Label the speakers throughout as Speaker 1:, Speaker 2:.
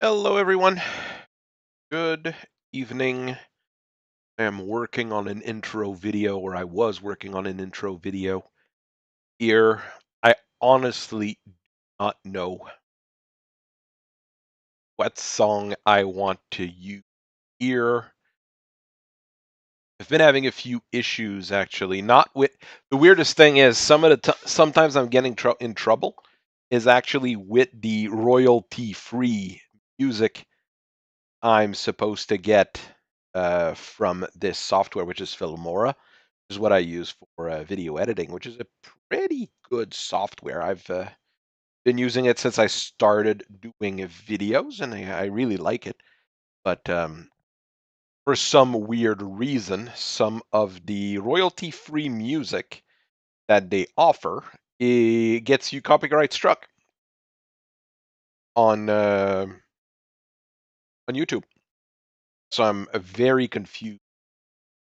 Speaker 1: Hello, everyone. Good evening. I am working on an intro video, or I was working on an intro video here. I honestly do not know what song I want to use here. I've been having a few issues actually. Not with the weirdest thing is sometimes I'm getting in trouble is actually with the royalty-free music I'm supposed to get from this software, which is Filmora, is what I use for video editing, which is a pretty good software. I've been using it since I started doing videos, and I really like it. But for some weird reason, some of the royalty-free music that they offer it gets you copyright struck on YouTube. So I'm very confused.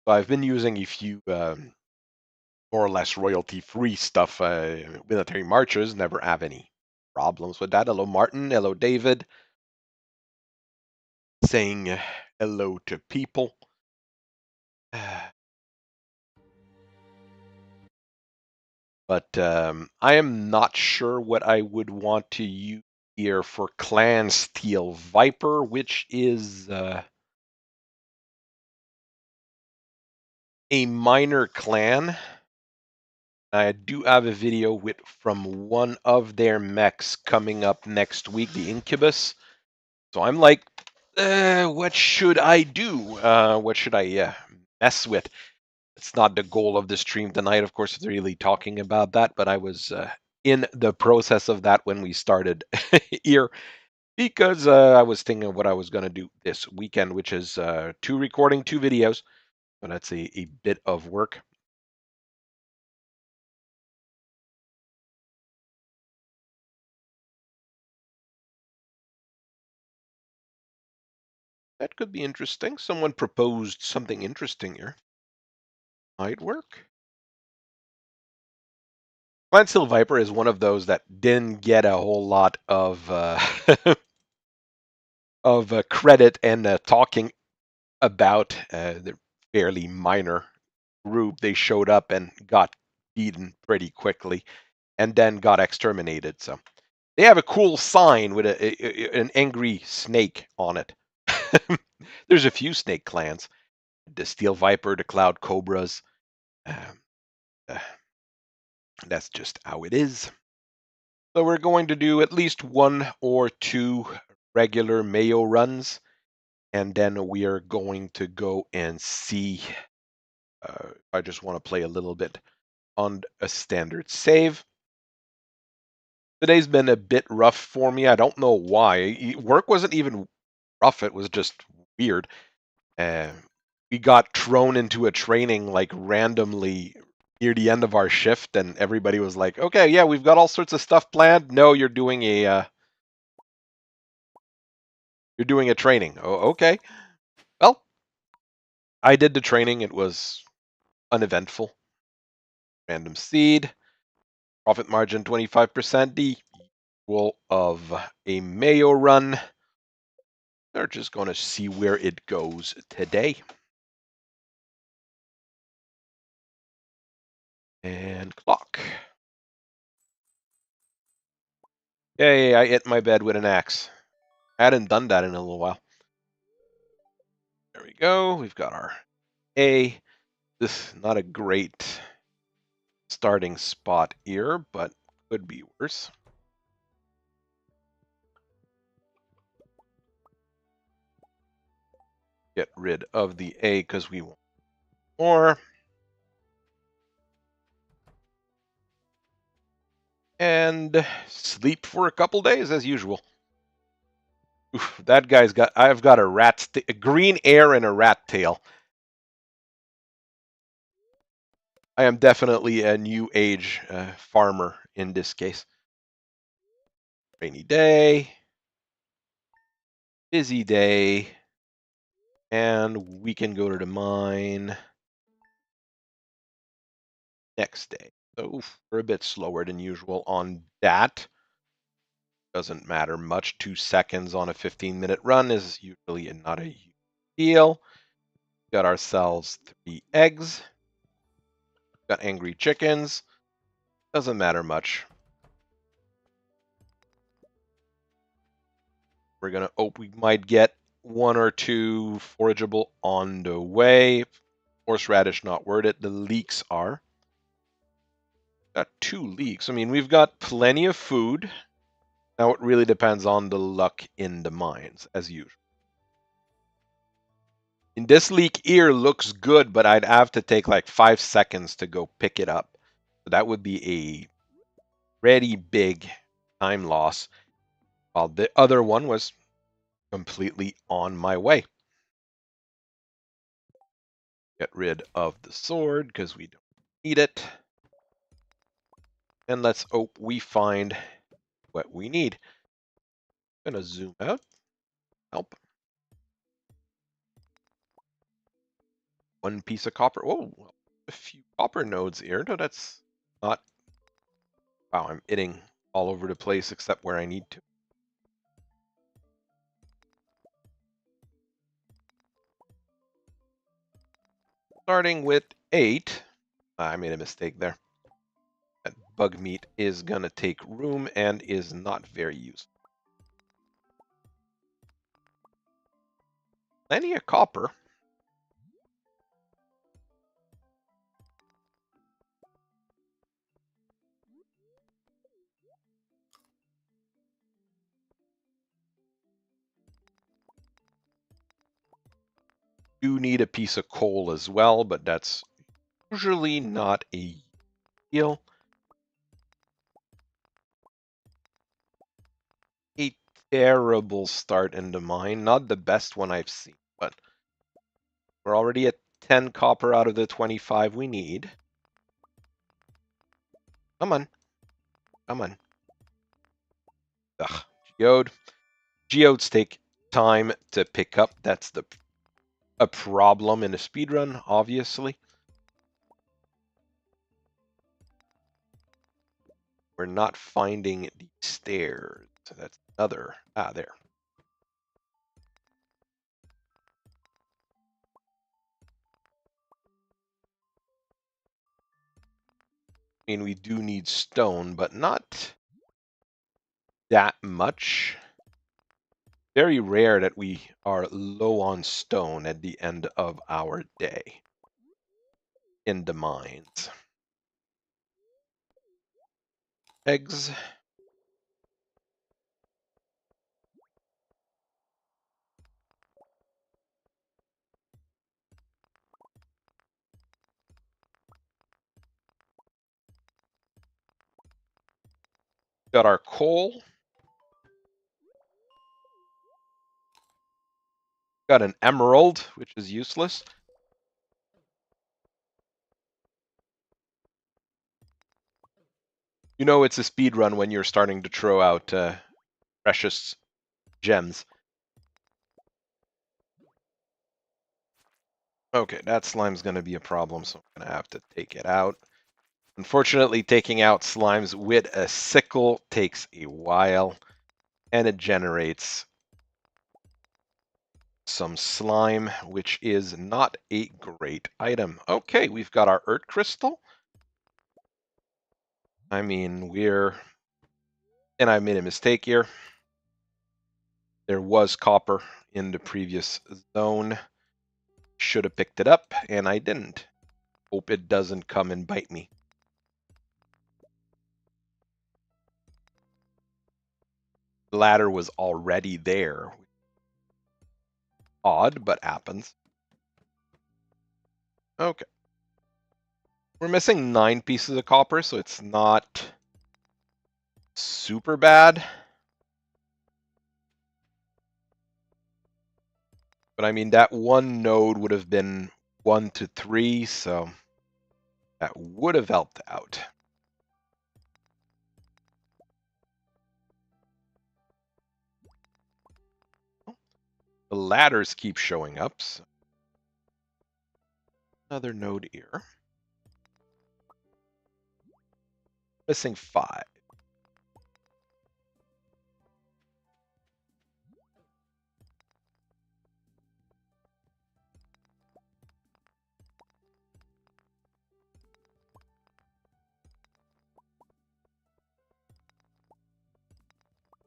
Speaker 1: So I've been using a few more or less royalty-free stuff. Military marches never have any problems with that. Hello, Martin. Hello, David. Saying hello to people. But I am not sure what I would want to use here for Clan Steel Viper, which is a minor clan. I do have a video from one of their mechs coming up next week, the Incubus. So I'm like, what should I do? What should I mess with? It's not the goal of the stream tonight, of course, it's really talking about that, but I was in the process of that when we started here because I was thinking of what I was going to do this weekend, which is recording two videos. So that's a bit of work. That could be interesting. Someone proposed something interesting here. Might work. Clan Viper is one of those that didn't get a whole lot of of credit and talking about the fairly minor group. They showed up and got beaten pretty quickly, and then got exterminated. So they have a cool sign with an angry snake on it. There's a few snake clans: the Steel Viper, the Cloud Cobras. Um, uh, that's just how it is. So we're going to do at least one or two regular Mayo runs, and then we are going to go and see. I just want to play a little bit on a standard save. Today's been a bit rough for me. I don't know why. Work wasn't even rough. It was just weird. We got thrown into a training like randomly near the end of our shift, and everybody was like, "Okay, yeah, we've got all sorts of stuff planned." No, you're doing a training. Oh, okay. Well, I did the training. It was uneventful. Random seed, profit margin 25%, the equal of a Mayo run. They're just going to see where it goes today. And clock. Yay, I hit my bed with an axe. I hadn't done that in a little while. There we go. We've got our A. This is not a great starting spot here, but could be worse. Get rid of the A because we want more. And sleep for a couple days as usual. Oof, that guy's got. I've got a green air and a rat tail. I am definitely a new age farmer in this case. Rainy day, busy day, and we can go to the mine next day. So we're a bit slower than usual on that. Doesn't matter much. 2 seconds on a 15-minute run is usually not a huge deal. Got ourselves 3 eggs. Got angry chickens. Doesn't matter much. We're going to hope we might get 1 or 2 forageable on the way. Horseradish, not worth it. The leeks are. Got 2 leeks. I mean, we've got plenty of food. Now it really depends on the luck in the mines, as usual. And this leek here looks good, but I'd have to take like 5 seconds to go pick it up. So that would be a pretty big time loss. While the other one was completely on my way. Get rid of the sword because we don't need it. And let's hope we find what we need. I'm gonna zoom out. Help. 1 piece of copper. Oh, a few copper nodes here. No, that's not. Wow, I'm hitting all over the place except where I need to. Starting with 8. I made a mistake there. That bug meat is gonna take room and is not very useful. Plenty of copper. Do need a piece of coal as well, but that's usually not a deal. A terrible start in the mine. Not the best one I've seen, but we're already at 10 copper out of the 25 we need. Come on. Come on. Ugh. Geode. Geodes take time to pick up. That's a problem in a speedrun, obviously. We're not finding the stairs. So that's another. There. I mean, we do need stone, but not that much. Very rare that we are low on stone at the end of our day in the mines. Eggs. Got our coal. Got an emerald, which is useless. You know it's a speed run when you're starting to throw out precious gems. Okay, that slime's going to be a problem, so I'm going to have to take it out. Unfortunately, taking out slimes with a sickle takes a while, and it generates some slime, which is not a great item. Okay, we've got our earth crystal. I mean, and I made a mistake here. There was copper in the previous zone. Should have picked it up, and I didn't. Hope it doesn't come and bite me. The ladder was already there. Odd, but happens. Okay. We're missing 9 pieces of copper, so it's not super bad. But I mean, that one node would have been 1 to 3, so that would have helped out. The ladders keep showing up. So another node here. Missing 5.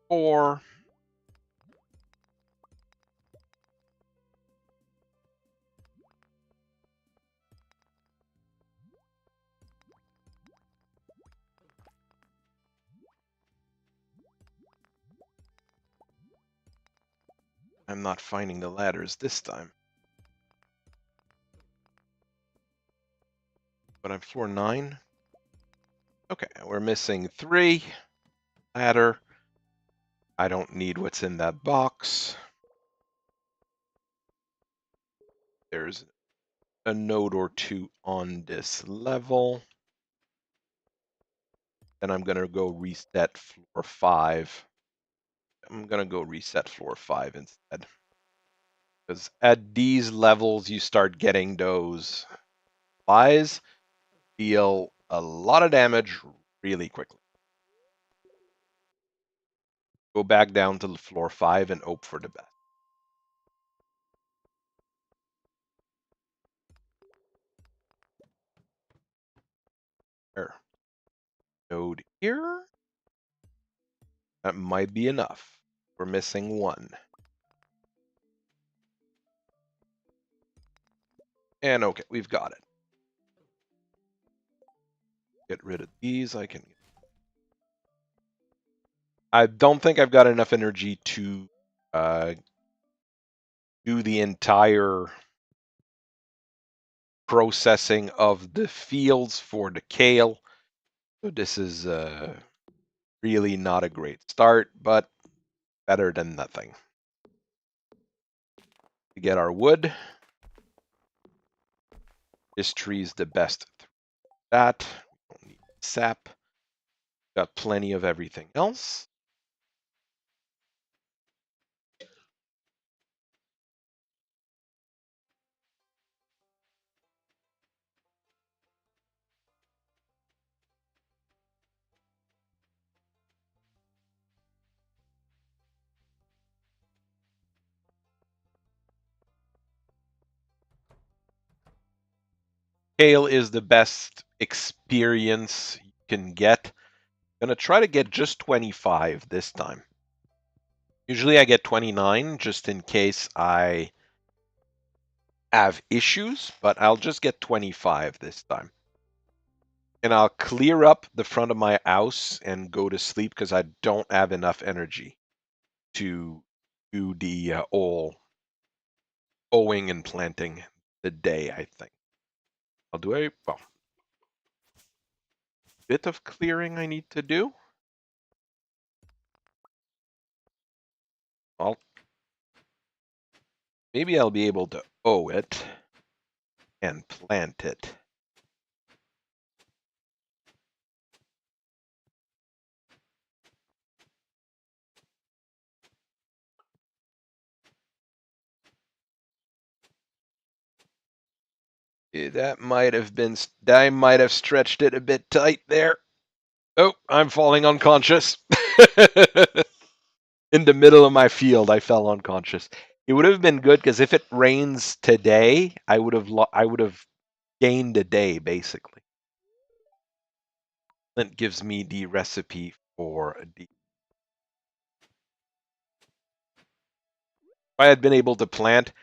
Speaker 1: 4. I'm not finding the ladders this time. But I'm floor 9. Okay, we're missing 3. Ladder. I don't need what's in that box. There's a node or 2 on this level. Then I'm going to go reset floor 5. I'm going to go reset floor 5 instead. Because at these levels, you start getting those flies deal a lot of damage really quickly. Go back down to floor 5 and hope for the best. There. Node here. That might be enough. We're missing 1. And okay, we've got it. Get rid of these. I don't think I've got enough energy to do the entire processing of the fields for the kale. So this is really not a great start, but better than nothing. To get our wood. This tree is the best. That. We don't need sap. Got plenty of everything else. Kale is the best experience you can get. I'm gonna try to get just 25 this time. Usually I get 29 just in case I have issues, but I'll just get 25 this time. And I'll clear up the front of my house and go to sleep because I don't have enough energy to do the all owing and planting the day, I think. I'll do a bit of clearing I need to do. Maybe I'll be able to owe it and plant it. That might have been, I might have stretched it a bit tight there. Oh, I'm falling unconscious. In the middle of my field, I fell unconscious. It would have been good because if it rains today, I would have gained a day basically. That gives me the recipe for the. If I had been able to plant,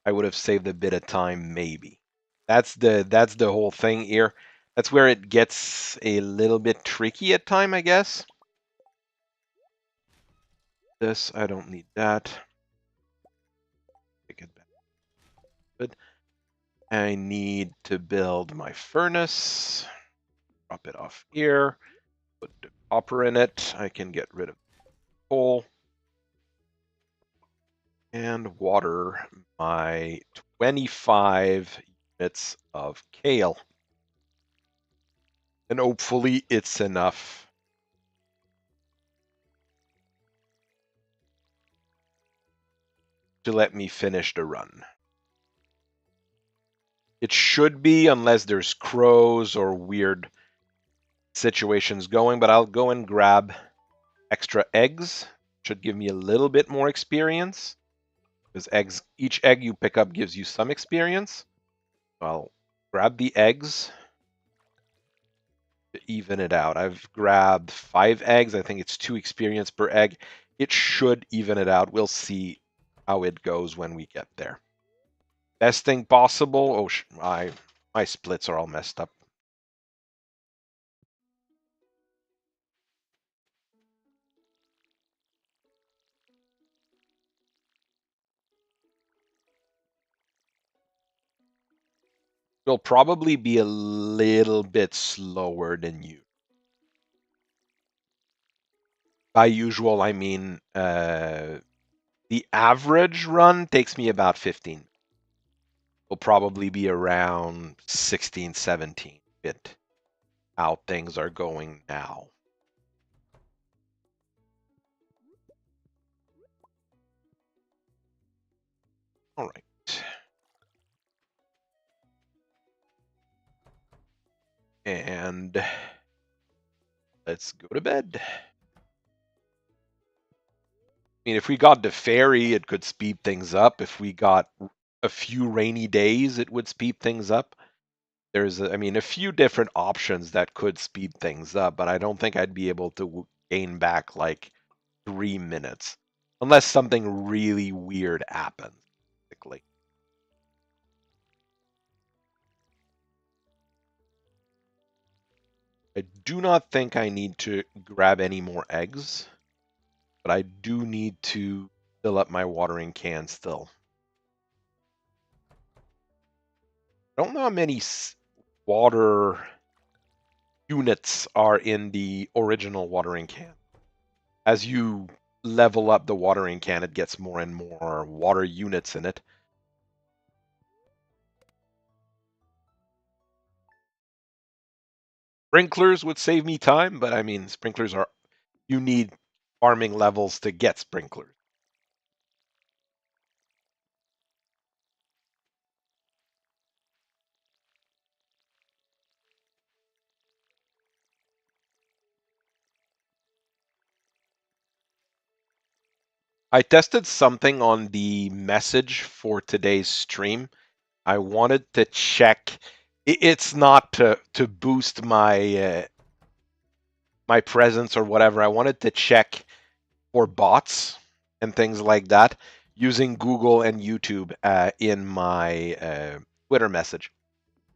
Speaker 1: I would have saved a bit of time, maybe. That's the whole thing here. That's where it gets a little bit tricky at time, I guess. This, I don't need that. Take it back. Good. I need to build my furnace. Drop it off here. Put the copper in it. I can get rid of coal. And water my 25 units of kale. And hopefully it's enough to let me finish the run. It should be, unless there's crows or weird situations going, but I'll go and grab extra eggs. Should give me a little bit more experience. Because eggs, each egg you pick up gives you some experience. So I'll grab the eggs to even it out. I've grabbed 5 eggs. I think it's 2 experience per egg. it should even it out. We'll see how it goes when we get there. Best thing possible. Oh, my splits are all messed up. Will probably be a little bit slower than you. By usual, I mean the average run takes me about 15. Will probably be around 16, 17 bit how things are going now. All right. And let's go to bed. I mean, if we got the ferry, it could speed things up. If we got a few rainy days, it would speed things up. There's, I mean, a few different options that could speed things up, but I don't think I'd be able to gain back like 3 minutes unless something really weird happens. Basically. I do not think I need to grab any more eggs, but I do need to fill up my watering can still. I don't know how many water units are in the original watering can. As you level up the watering can, it gets more and more water units in it. Sprinklers would save me time, but I mean, sprinklers are, you need farming levels to get sprinklers. I tested something on the message for today's stream. I wanted to check. It's not to boost my my presence or whatever. I wanted to check for bots and things like that using Google and YouTube in my Twitter message.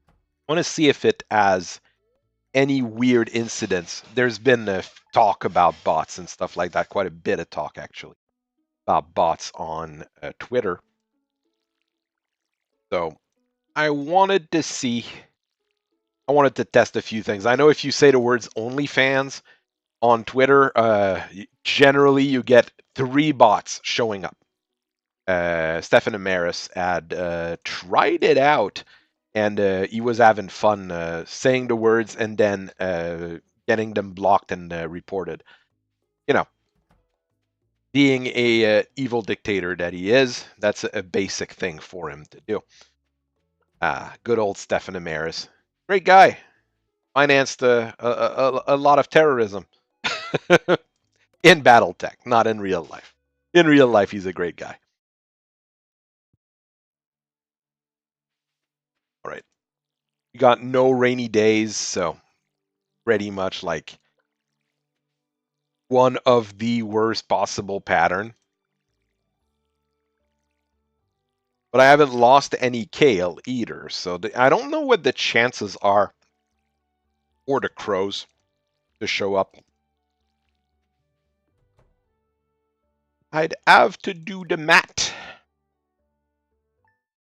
Speaker 1: I want to see if it has any weird incidents. There's been a talk about bots and stuff like that, quite a bit of talk actually about bots on Twitter. So I wanted to see, I wanted to test a few things. I know if you say the words OnlyFans on Twitter, generally you get 3 bots showing up. Stefan Amaris had tried it out, and he was having fun saying the words and then getting them blocked and reported. You know, being a evil dictator that he is, that's a basic thing for him to do. Good old Stefan Amaris, great guy, financed a lot of terrorism in BattleTech, not in real life. In real life, he's a great guy. All right, you got no rainy days, so pretty much like one of the worst possible pattern. But I haven't lost any kale either, so I don't know what the chances are for the crows to show up. I'd have to do the math.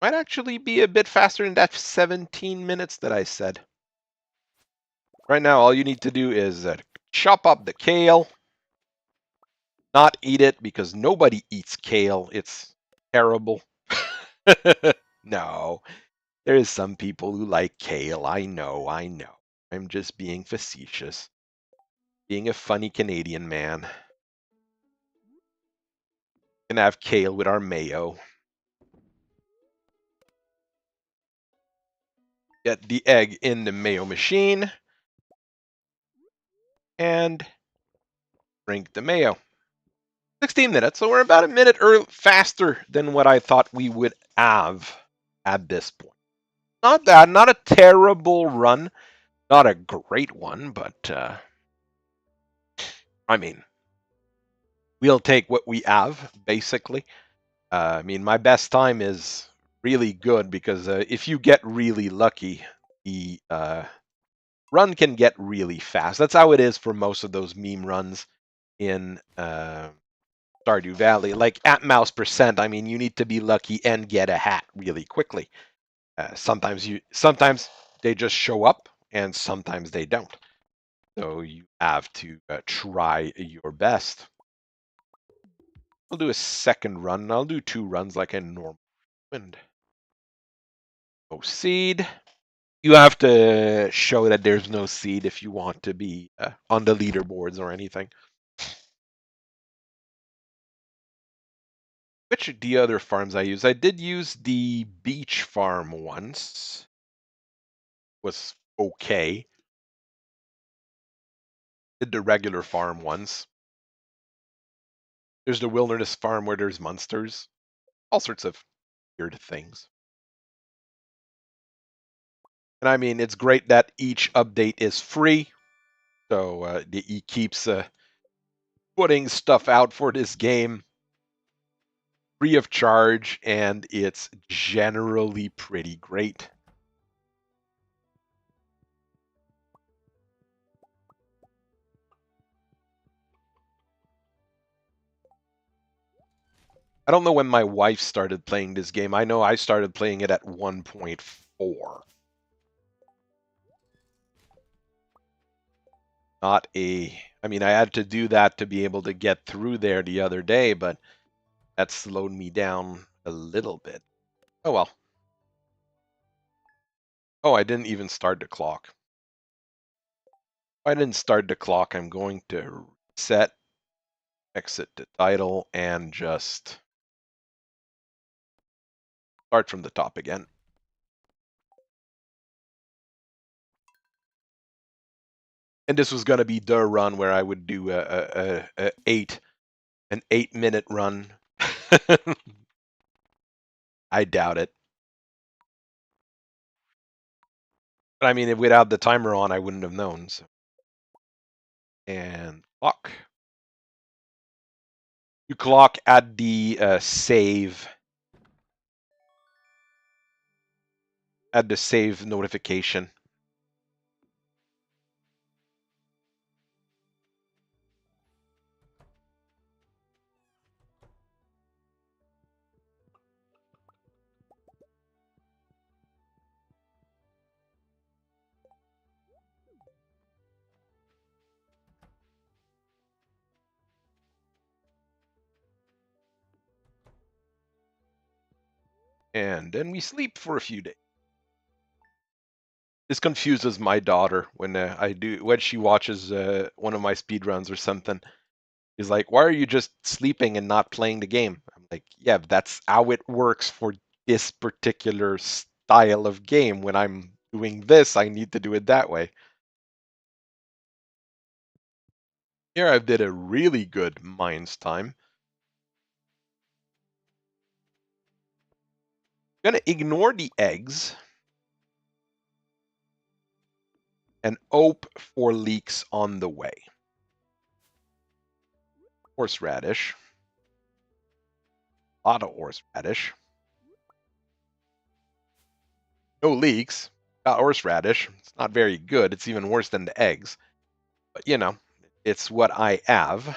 Speaker 1: Might actually be a bit faster than that 17 minutes that I said. Right now, all you need to do is chop up the kale, not eat it because nobody eats kale. It's terrible. No, there is some people who like kale. I know. I'm just being facetious. Being a funny Canadian man. Gonna have kale with our mayo. Get the egg in the mayo machine. And drink the mayo. 16 minutes, so we're about a minute faster than what I thought we would have at this point. Not bad, not a terrible run, not a great one, but I mean, we'll take what we have, basically. I mean, my best time is really good because if you get really lucky, the run can get really fast. That's how it is for most of those meme runs in Stardew Valley. Like at mouse percent, I mean, you need to be lucky and get a hat really quickly. Sometimes they just show up, and sometimes they don't. So you have to try your best. I'll do a second run. I'll do 2 runs like a normal wind. No seed. You have to show that there's no seed if you want to be on the leaderboards or anything. Which are the other farms I use? I did use the beach farm once. Was okay. Did the regular farm once. There's the wilderness farm where there's monsters. All sorts of weird things. And I mean, it's great that each update is free. So he keeps putting stuff out for this game free of charge, and it's generally pretty great. I don't know when my wife started playing this game. I know I started playing it at 1.4. I mean, I had to do that to be able to get through there the other day, but that slowed me down a little bit. Oh well. Oh, I didn't even start the clock. If I didn't start the clock, I'm going to set, exit the title, and just start from the top again. And this was going to be the run where I would do an 8-minute run. I doubt it. But I mean, without the timer on, I wouldn't have known. So. And clock. You clock at the save. At the save notification. And then we sleep for a few days. This confuses my daughter when she watches one of my speedruns or something. She's like, "Why are you just sleeping and not playing the game?" I'm like, "Yeah, that's how it works for this particular style of game. When I'm doing this, I need to do it that way." Here I did a really good mines time. I'm gonna ignore the eggs and hope for leaks on the way. Horseradish. A lot of horseradish. No leaks. Got horseradish. It's not very good. It's even worse than the eggs. But you know, it's what I have.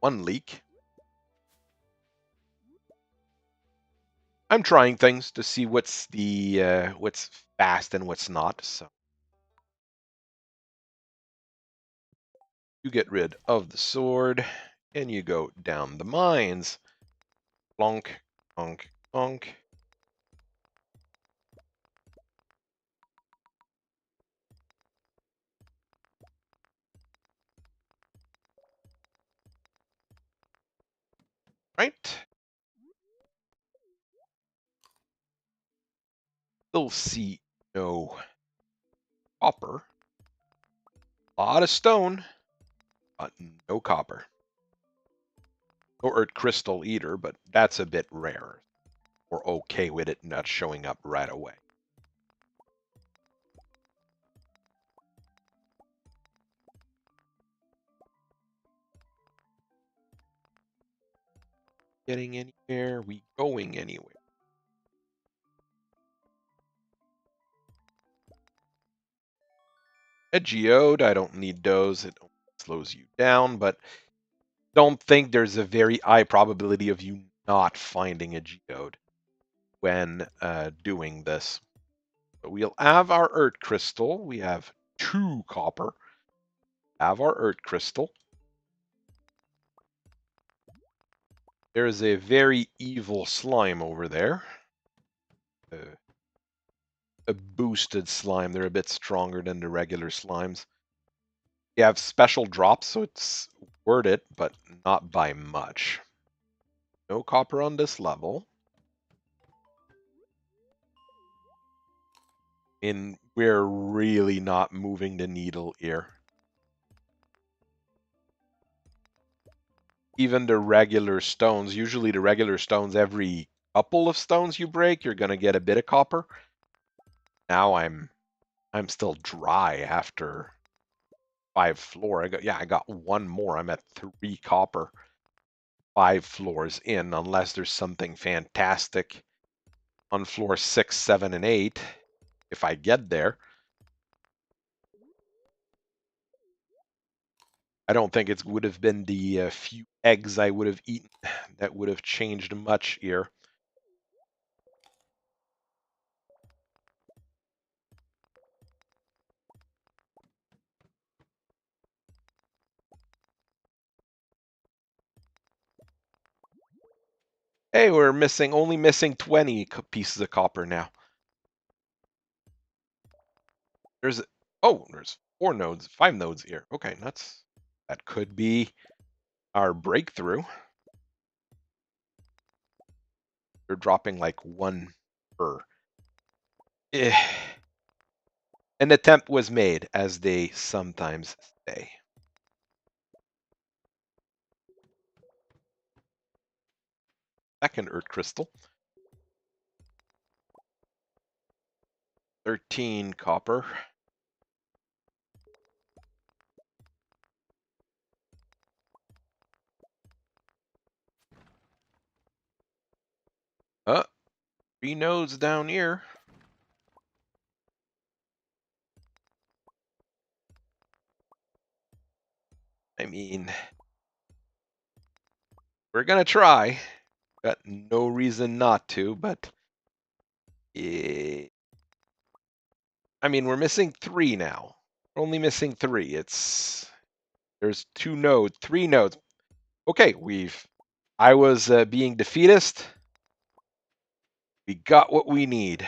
Speaker 1: 1 leak. I'm trying things to see what's fast and what's not. So you get rid of the sword and you go down the mines. Plonk, plonk, plonk. Right. Still see no copper. A lot of stone, but no copper. No earth crystal either, but that's a bit rare. We're okay with it not showing up right away. getting anywhere? We going anywhere? A geode, I don't need those. It slows you down, but don't think there's a very high probability of you not finding a geode when doing this. So we'll have our earth crystal. We have 2 copper. Have our earth crystal. There's a very evil slime over there. A boosted slime. They're a bit stronger than the regular slimes. They have special drops, so it's worth it, but not by much. No copper on this level. And we're really not moving the needle here. Even the regular stones, usually the regular stones, every couple of stones you break, you're going to get a bit of copper. Now I'm still dry after 5 floor. I got 1 more. I'm at 3 copper. 5 floors in, unless there's something fantastic on floor 6, 7, and 8. If I get there. I don't think it would have been the few eggs I would have eaten that would have changed much here. Hey, we're only missing 20 pieces of copper now. There's 4 nodes, 5 nodes here. Okay, that could be our breakthrough. They're dropping like 1 per. An attempt was made, as they sometimes say. Second earth crystal. 13 copper. Uh, 3 nodes down here. I mean, we're gonna try. Got no reason not to, but I mean, we're missing 3 now. We're only missing 3. There's 2 nodes, 3 nodes. Okay, I was being defeatist. We got what we need.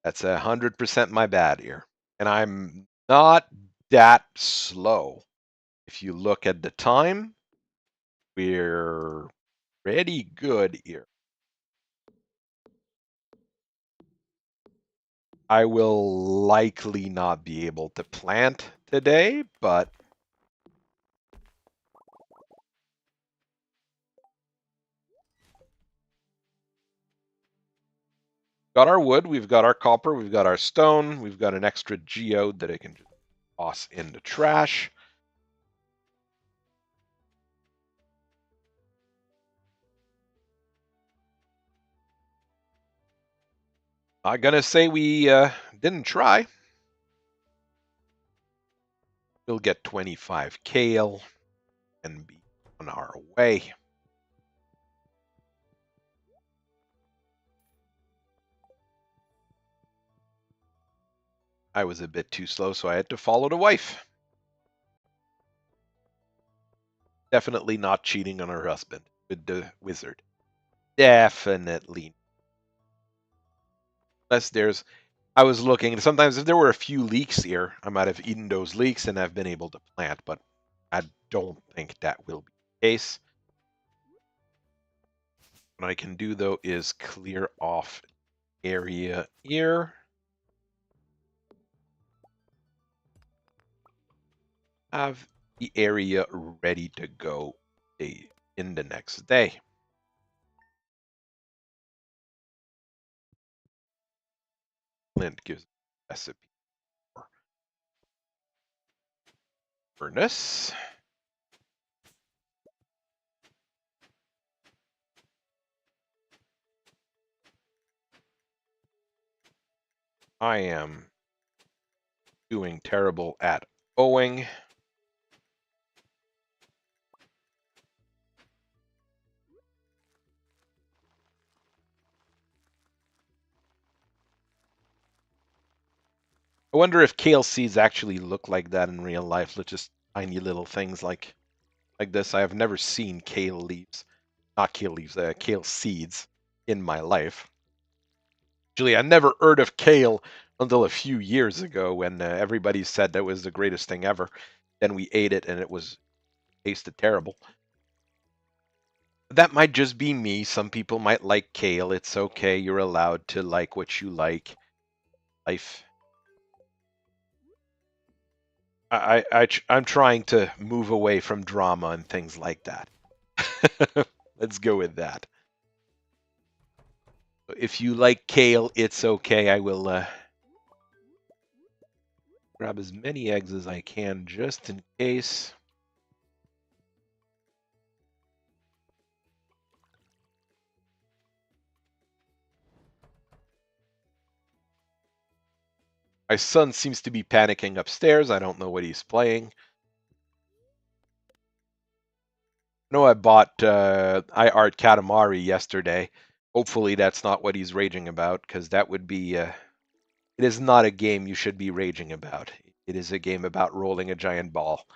Speaker 1: That's 100% my bad here. And I'm not that slow. If you look at the time, we're pretty good here. I will likely not be able to plant today, but got our wood, we've got our copper, we've got our stone, we've got an extra geode that I can just toss in the trash. Not gonna say we didn't try. We'll get 25 kale and be on our way. I was a bit too slow, so I had to follow the wife. Definitely not cheating on her husband with the wizard. Definitely. Unless I was looking, sometimes if there were a few leeks here, I might have eaten those leeks and I've been able to plant, but I don't think that will be the case. What I can do, though, is clear off area here. Have the area ready to go in the next day. Flint gives a recipe for furnace. I am doing terrible at owing. I wonder if kale seeds actually look like that in real life. Look, just tiny little things like this. I have never seen kale leaves, not kale leaves, kale seeds in my life. Actually, I never heard of kale until a few years ago when everybody said that was the greatest thing ever. Then we ate it and it was tasted terrible. That might just be me. Some people might like kale. It's okay. You're allowed to like what you like. Life. I'm trying to move away from drama and things like that. Let's go with that. If you like kale, it's okay. I will grab as many eggs as I can just in case. My son seems to be panicking upstairs. I don't know what he's playing. No, I bought I Art Katamari yesterday. Hopefully that's not what he's raging about, because that would be it is not a game you should be raging about. It is a game about rolling a giant ball.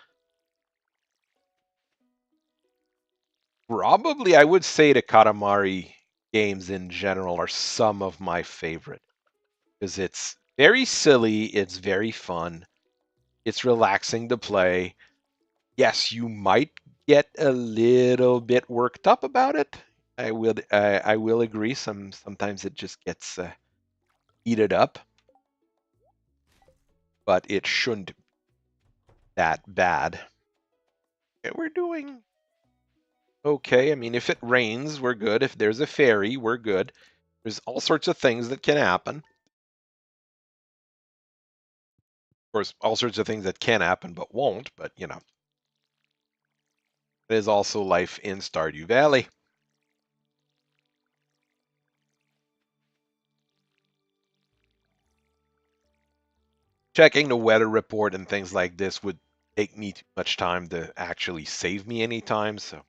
Speaker 1: Probably I would say the Katamari games in general are some of my favorite. Because it's very silly, it's very fun, it's relaxing to play. Yes, you might get a little bit worked up about it. I will agree. Sometimes it just gets heated up, but it shouldn't be that bad. Okay, we're doing okay. I mean, if it rains, we're good. If there's a ferry, we're good. There's all sorts of things that can happen. Of course, all sorts of things that can happen but won't. But you know, it is also life in Stardew Valley. Checking the weather report and things like this would take me too much time to actually save me any time, so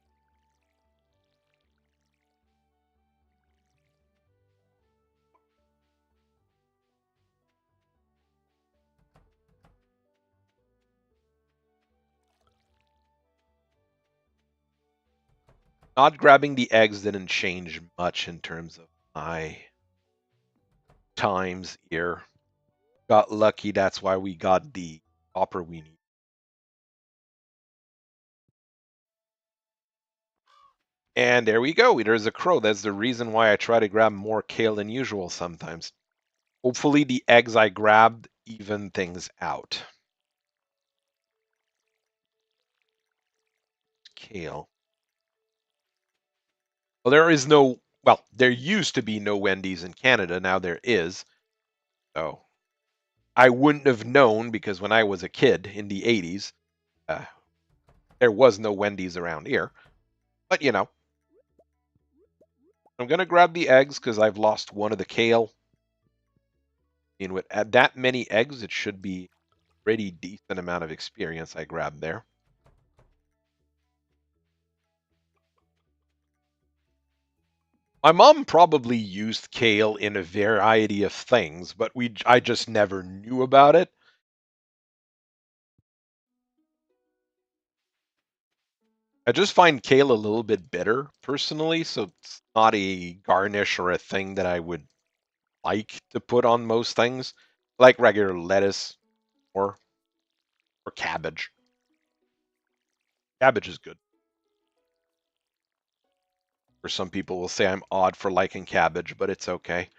Speaker 1: not grabbing the eggs didn't change much in terms of my times here. Got lucky, that's why we got the copper we need. And there we go. There's a crow. That's the reason why I try to grab more kale than usual sometimes. Hopefully the eggs I grabbed even things out. Kale. Well, there used to be no Wendy's in Canada. Now there is. So I wouldn't have known because when I was a kid in the 80s, uh, there was no Wendy's around here. But, you know, I'm going to grab the eggs because I've lost one of the kale. And with that many eggs, it should be a pretty decent amount of experience I grabbed there. My mom probably used kale in a variety of things, but I just never knew about it. I just find kale a little bit bitter personally, so it's not a garnish or a thing that I would like to put on most things, like regular lettuce or cabbage. Cabbage is good. Or some people will say I'm odd for liking cabbage, but it's okay.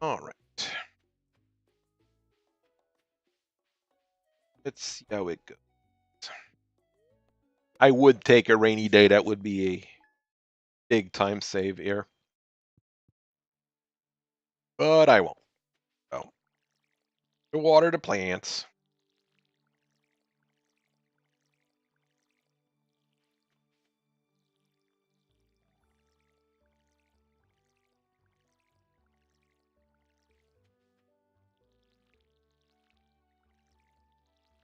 Speaker 1: All right. Let's see how it goes. I would take a rainy day. That would be a big time save here. But I won't. So, to water the plants.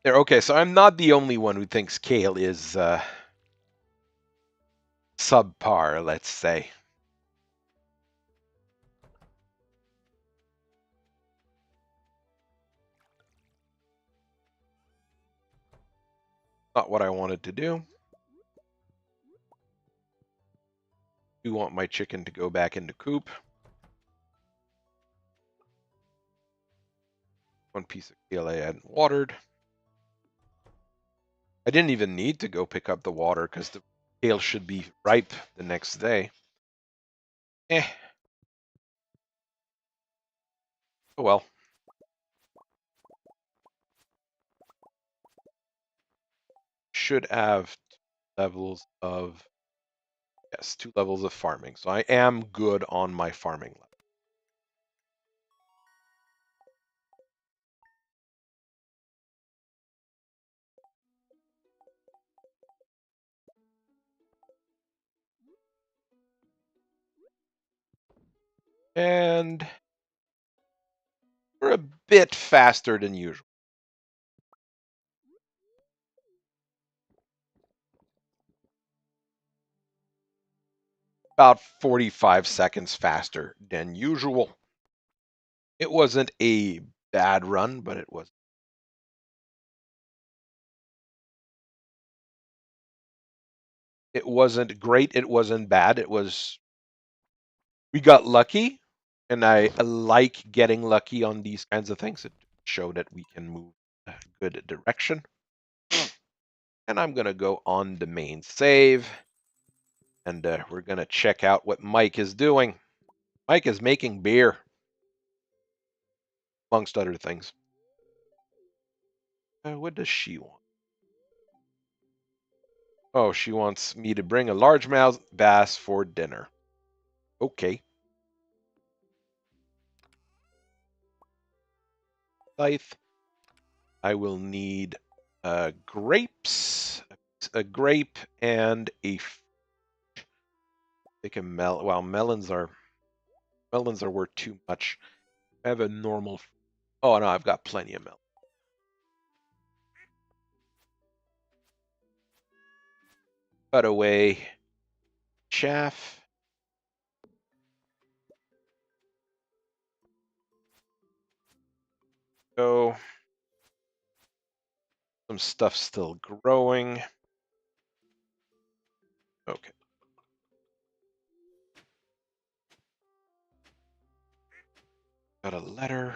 Speaker 1: There. Okay, so I'm not the only one who thinks kale is subpar, let's say. Not what I wanted to do. I do want my chicken to go back into coop. One piece of kale I hadn't watered. I didn't even need to go pick up the water because the kale should be ripe the next day. Eh. Oh well. Should have levels of, yes, 2 levels of farming. So I am good on my farming level. And we're a bit faster than usual. About 45 seconds faster than usual. It wasn't a bad run, but it was. It wasn't great. It wasn't bad. It was. We got lucky, and I like getting lucky on these kinds of things. It showed that we can move a good direction. And I'm gonna go on the main save, and we're gonna check out what Mike is doing. Mike is making beer, amongst other things. What does she want? Oh, she wants me to bring a largemouth bass for dinner. Okay. Scythe. I will need grapes, a grape, and a. Take a melon. Well, melons are worth too much. I have a normal. Oh no, I've got plenty of melon. Cut away chaff. Go. Some stuff still growing. Okay. Got a letter.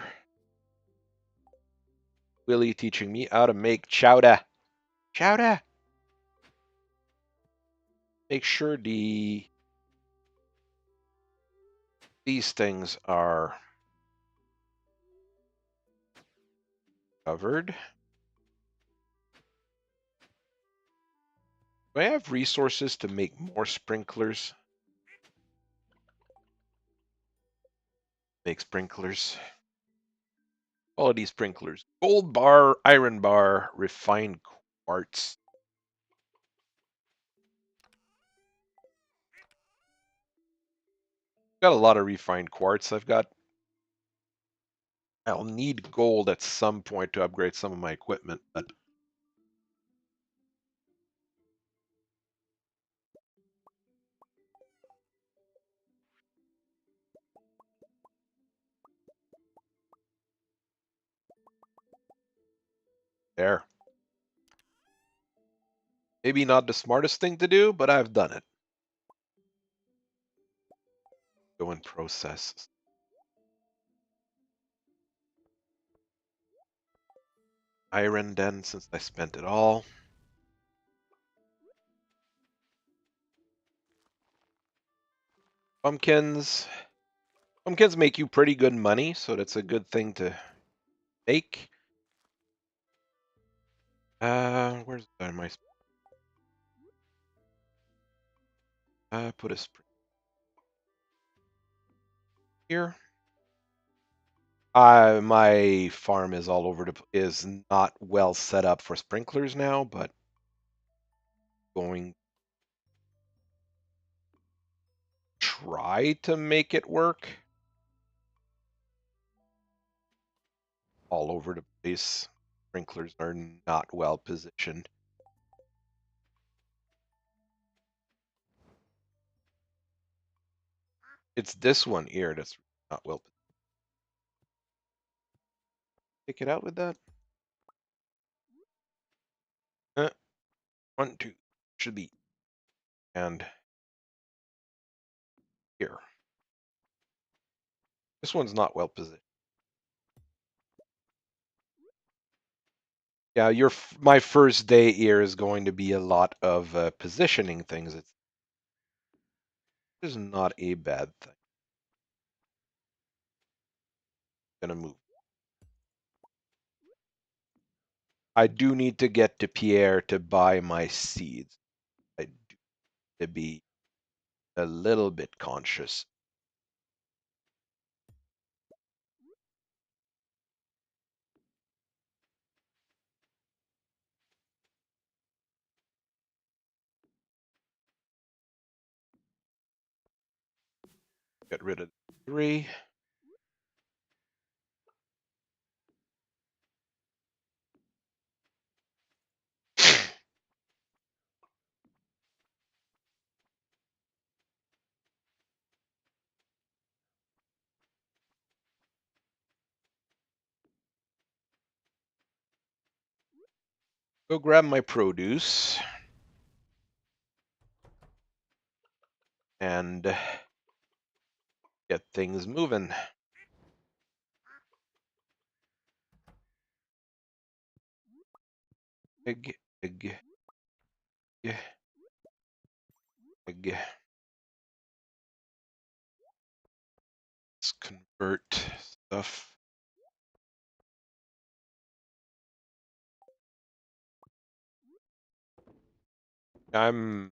Speaker 1: Willie teaching me how to make chowder. Chowder. Make sure these things are covered. Do I have resources to make more sprinklers? Make sprinklers. Quality sprinklers. Gold bar, iron bar, refined quartz. Got a lot of refined quartz. I'll need gold at some point to upgrade some of my equipment, but there. Maybe not the smartest thing to do, but I've done it. Go and process. Iron then, since I spent it all. Pumpkins. Pumpkins make you pretty good money, so that's a good thing to make. Where's my? Put a spring here. My farm is all over is not well set up for sprinklers now, but going to try to make it work. All over the place. sprinklers are not well positioned. It's this one here that's not well positioned. Take it out with that. 1, 2 should be, and here. This one's not well positioned. Yeah, my first day here is going to be a lot of positioning things. It's not a bad thing. Gonna move. I do need to get to Pierre to buy my seeds. I do to be a little bit conscious. Get rid of 3. Go grab my produce and get things moving. Egg, egg, egg, egg. Let's convert stuff. I'm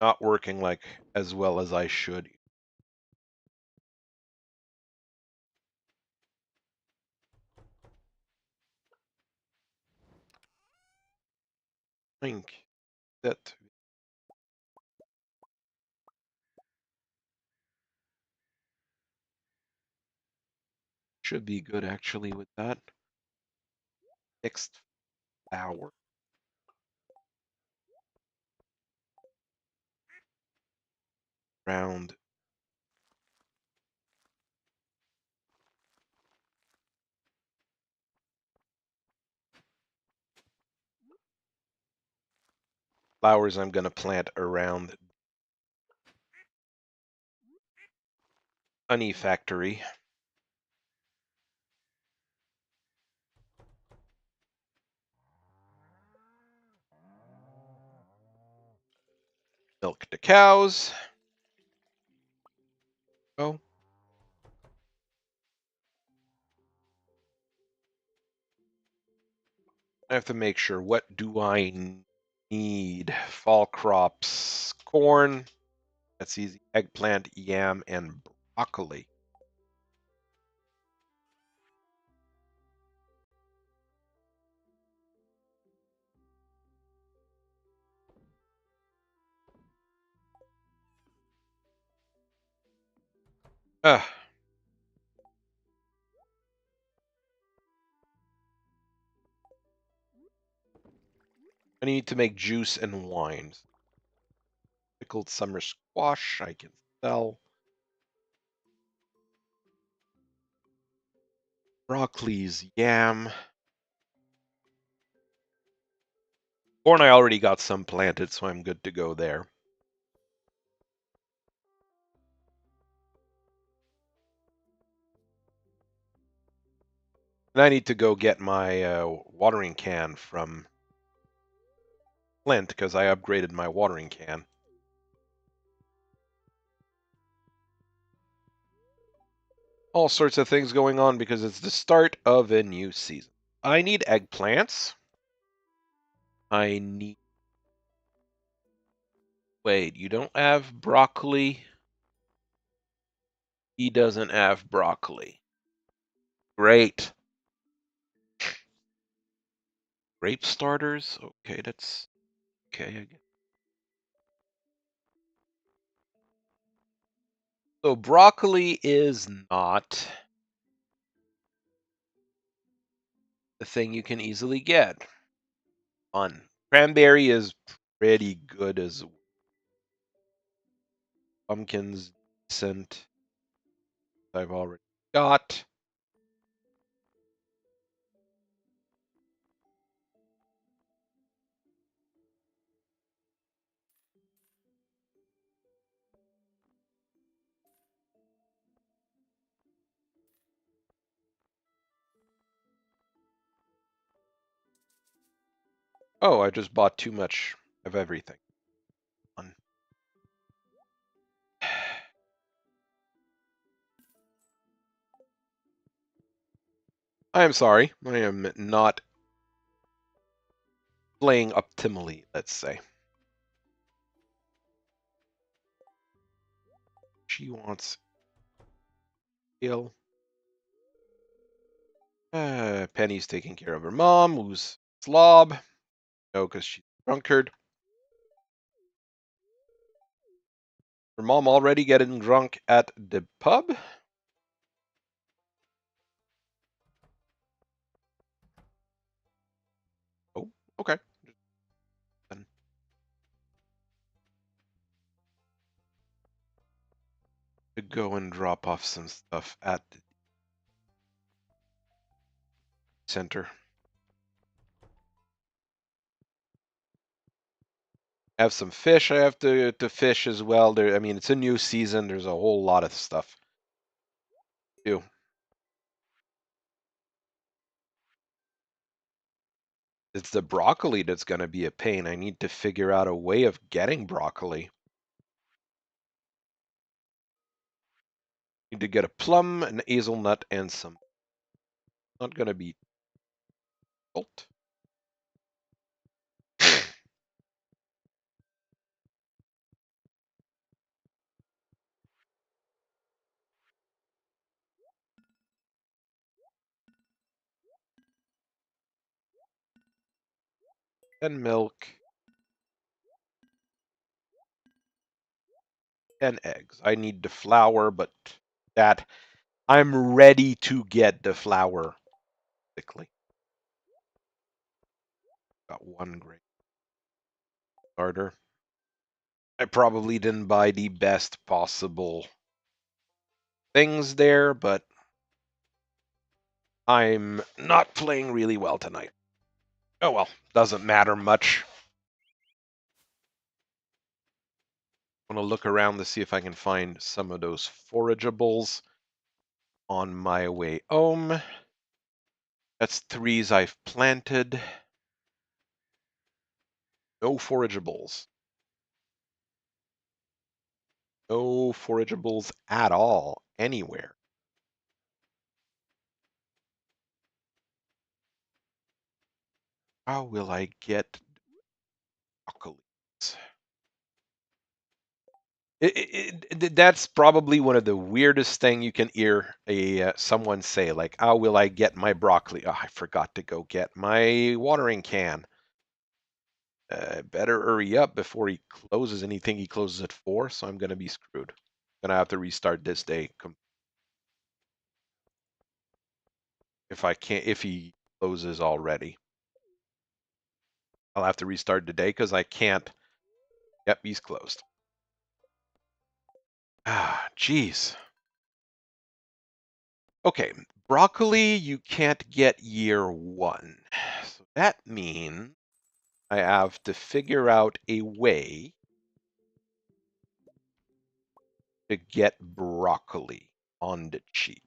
Speaker 1: not working like as well as I should. I think that should be good actually with that. Next hour. Round. Flowers I'm going to plant around honey factory. Milk the cows. Oh. I have to make sure, what do I need? Fall crops, corn, that's easy, eggplant, yam, and broccoli. I need to make juice and wines. Pickled summer squash I can sell. Broccoli's yam. Corn I already got some planted, so I'm good to go there. And I need to go get my watering can from Flint because I upgraded my watering can. All sorts of things going on because it's the start of a new season. I need eggplants. I need... Wait, you don't have broccoli? He doesn't have broccoli. Great. Grape starters? Okay, that's... Okay, I guess. So broccoli is not thing you can easily get. Fun. Cranberry is pretty good as pumpkins, decent. I've already got. Oh, I just bought too much of everything. Fun. I am sorry. I am not playing optimally, let's say. She wants heal. Penny's taking care of her mom, who's slob. No, because she's a drunkard. Her mom already getting drunk at the pub? Oh, okay. Then to go and drop off some stuff at the center. Have some fish I have to fish as well. There, I mean, it's a new season. There's a whole lot of stuff to do. It's the broccoli that's going to be a pain. I need to figure out a way of getting broccoli. Need to get a plum, an hazelnut, and some. Not going to be salt. And milk. And eggs. I need the flour, but that I'm ready to get the flour quickly. Got one great starter. I probably didn't buy the best possible things there, but I'm not playing really well tonight. Oh well, doesn't matter much. I want to look around to see if I can find some of those forageables on my way home. That's threes I've planted. No forageables. No forageables at all, anywhere. How will I get broccolis? That's probably one of the weirdest thing you can hear someone say, like, how will I get my broccoli? Oh, I forgot to go get my watering can. Better hurry up before he closes anything. He closes at 4, so I'm going to be screwed. Going to have to restart this day. If I can't, if he closes already, I'll have to restart today because I can't. Yep, he's closed. Ah, jeez. Okay, broccoli you can't get year 1. So that means I have to figure out a way to get broccoli on the cheap.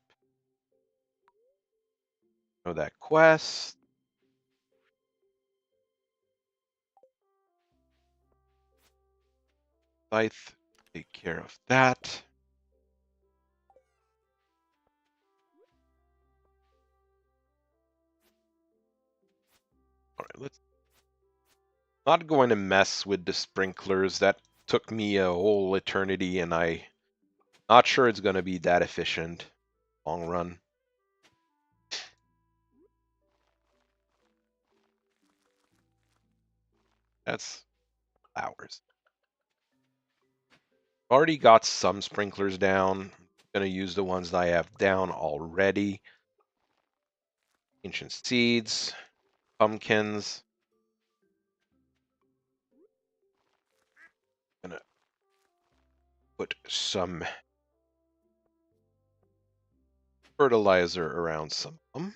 Speaker 1: Know that quest. Scythe, take care of that. All right, let's not going to mess with the sprinklers. That took me a whole eternity, and I'm not sure it's going to be that efficient long run. That's hours. Already got some sprinklers down. I'm going to use the ones that I have down already. Ancient seeds, pumpkins. Gonna put some fertilizer around some of them.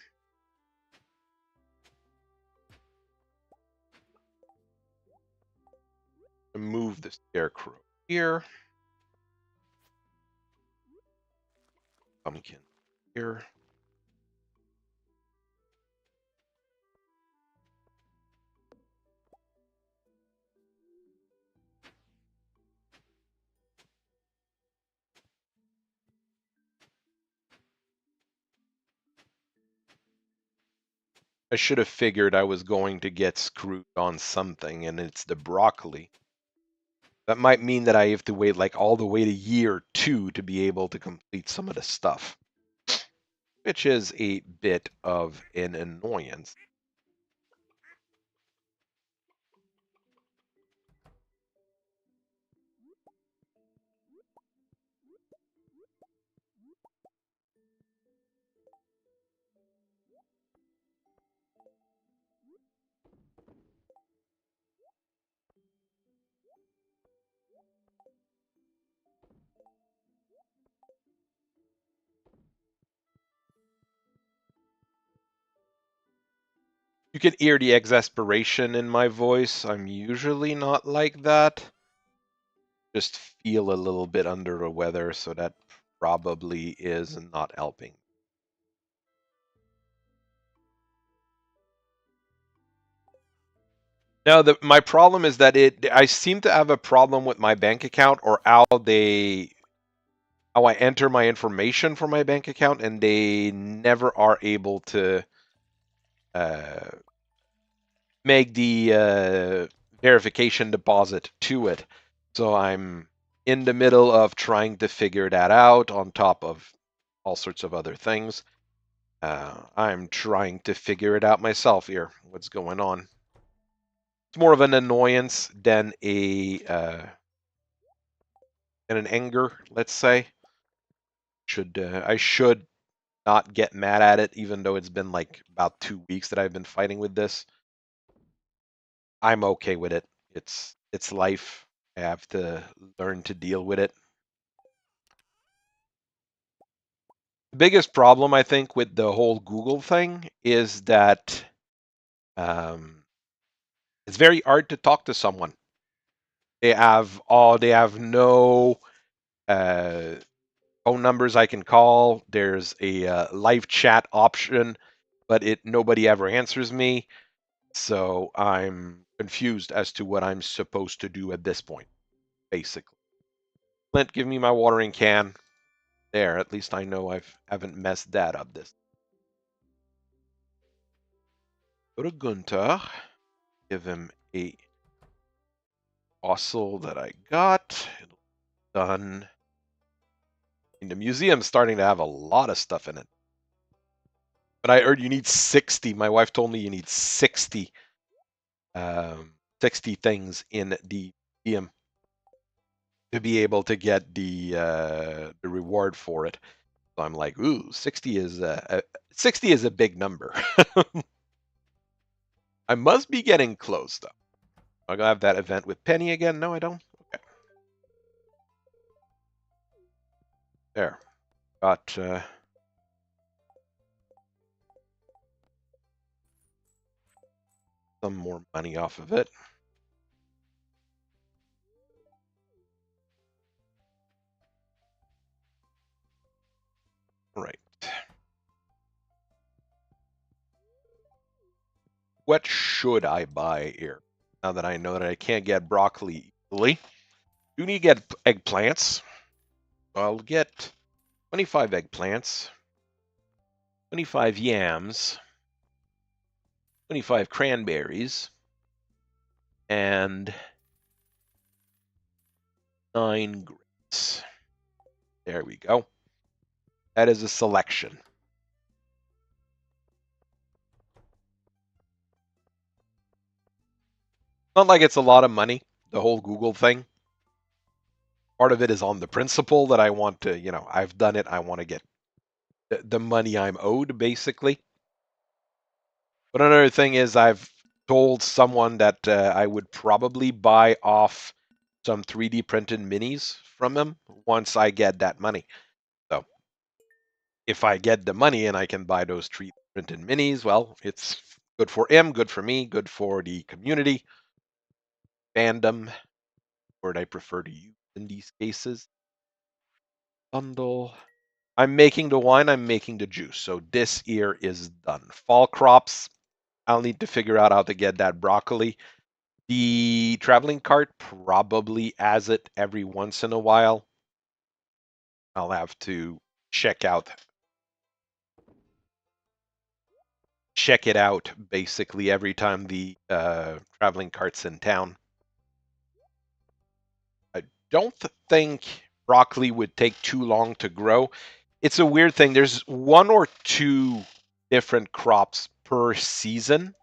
Speaker 1: Move the scarecrow here. Pumpkin here. I should have figured I was going to get screwed on something, and it's the broccoli. That might mean that I have to wait like all the way to year 2 to be able to complete some of the stuff, which is a bit of an annoyance. You can hear the exasperation in my voice. I'm usually not like that. Just feel a little bit under the weather, so that probably is not helping. Now, my problem is that I seem to have a problem with my bank account or how I enter my information for my bank account, and they never are able to uh, make the verification deposit to it. So I'm in the middle of trying to figure that out on top of all sorts of other things. I'm trying to figure it out myself here. What's going on? It's more of an annoyance than an anger, let's say. I should not get mad at it, even though it's been like about 2 weeks that I've been fighting with this. I'm okay with it. It's life. I have to learn to deal with it. The biggest problem I think with the whole Google thing is that it's very hard to talk to someone. They have no phone numbers I can call. There's a live chat option, but nobody ever answers me. So I'm confused as to what I'm supposed to do at this point, basically. Clint, give me my watering can. There, at least I know I haven't messed that up this. Go to Gunter, give him a fossil that I got. Done. And the museum's starting to have a lot of stuff in it. But I heard you need 60. My wife told me you need 60 60 things in the museum to be able to get the reward for it. So I'm like, ooh, 60 is 60 is a big number. I must be getting close though. I'm gonna have that event with Penny again. No, I don't. Okay. There. Got some more money off of it. Right. What should I buy here? Now that I know that I can't get broccoli easily. Do need to get eggplants. I'll get 25 eggplants, 25 yams, 25 cranberries, and 9 grapes. There we go. That is a selection. Not like it's a lot of money, the whole Google thing. Part of it is on the principle that I want to, I've done it. I want to get the money I'm owed, basically. But another thing is I've told someone that I would probably buy off some 3D printed minis from him once I get that money. So if I get the money and I can buy those 3D printed minis, well, it's good for him, good for me, good for the community, fandom, word I prefer to use in these cases. Bundle. I'm making the wine, I'm making the juice. So this year is done. Fall crops, I'll need to figure out how to get that broccoli. The traveling cart probably has it every once in a while. I'll have to check it out basically every time the traveling cart's in town. I don't think broccoli would take too long to grow. It's a weird thing. There's one or two different crops per season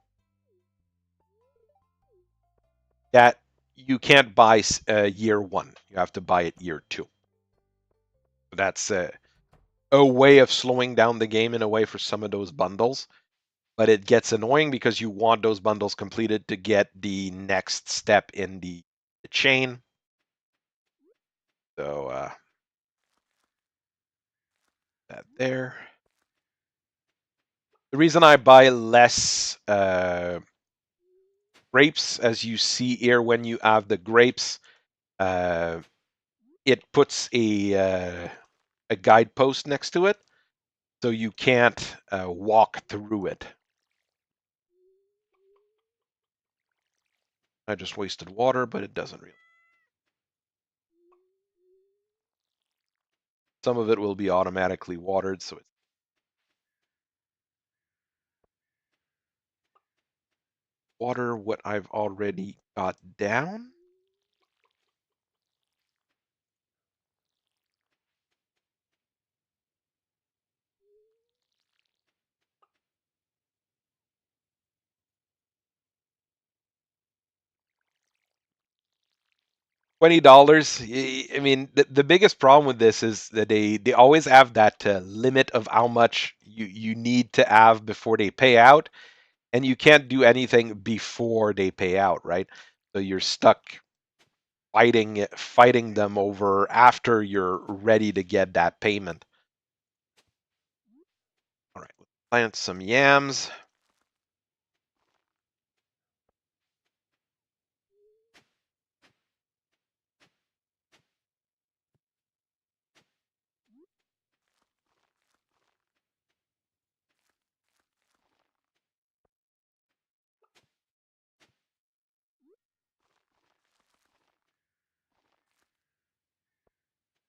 Speaker 1: that you can't buy year one. You have to buy it year two. That's a way of slowing down the game in a way for some of those bundles. But it gets annoying because you want those bundles completed to get the next step in the chain. So that there. The reason I buy less grapes, as you see here, when you have the grapes, it puts a guidepost next to it, so you can't walk through it. I just wasted water, but it doesn't really. Some of it will be automatically watered, so it's water what I've already got down. $20. I mean, the biggest problem with this is that they always have that limit of how much you need to have before they pay out, and you can't do anything before they pay out, right? So you're stuck fighting them over after you're ready to get that payment. All right, let's plant some yams.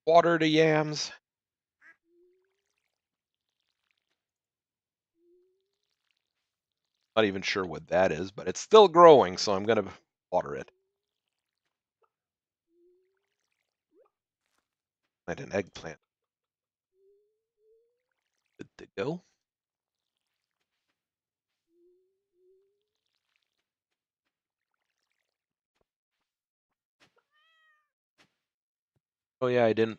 Speaker 1: Water the yams. Not even sure what that is, but it's still growing, so I'm gonna water it. Plant an eggplant. Good to go. Oh yeah, I didn't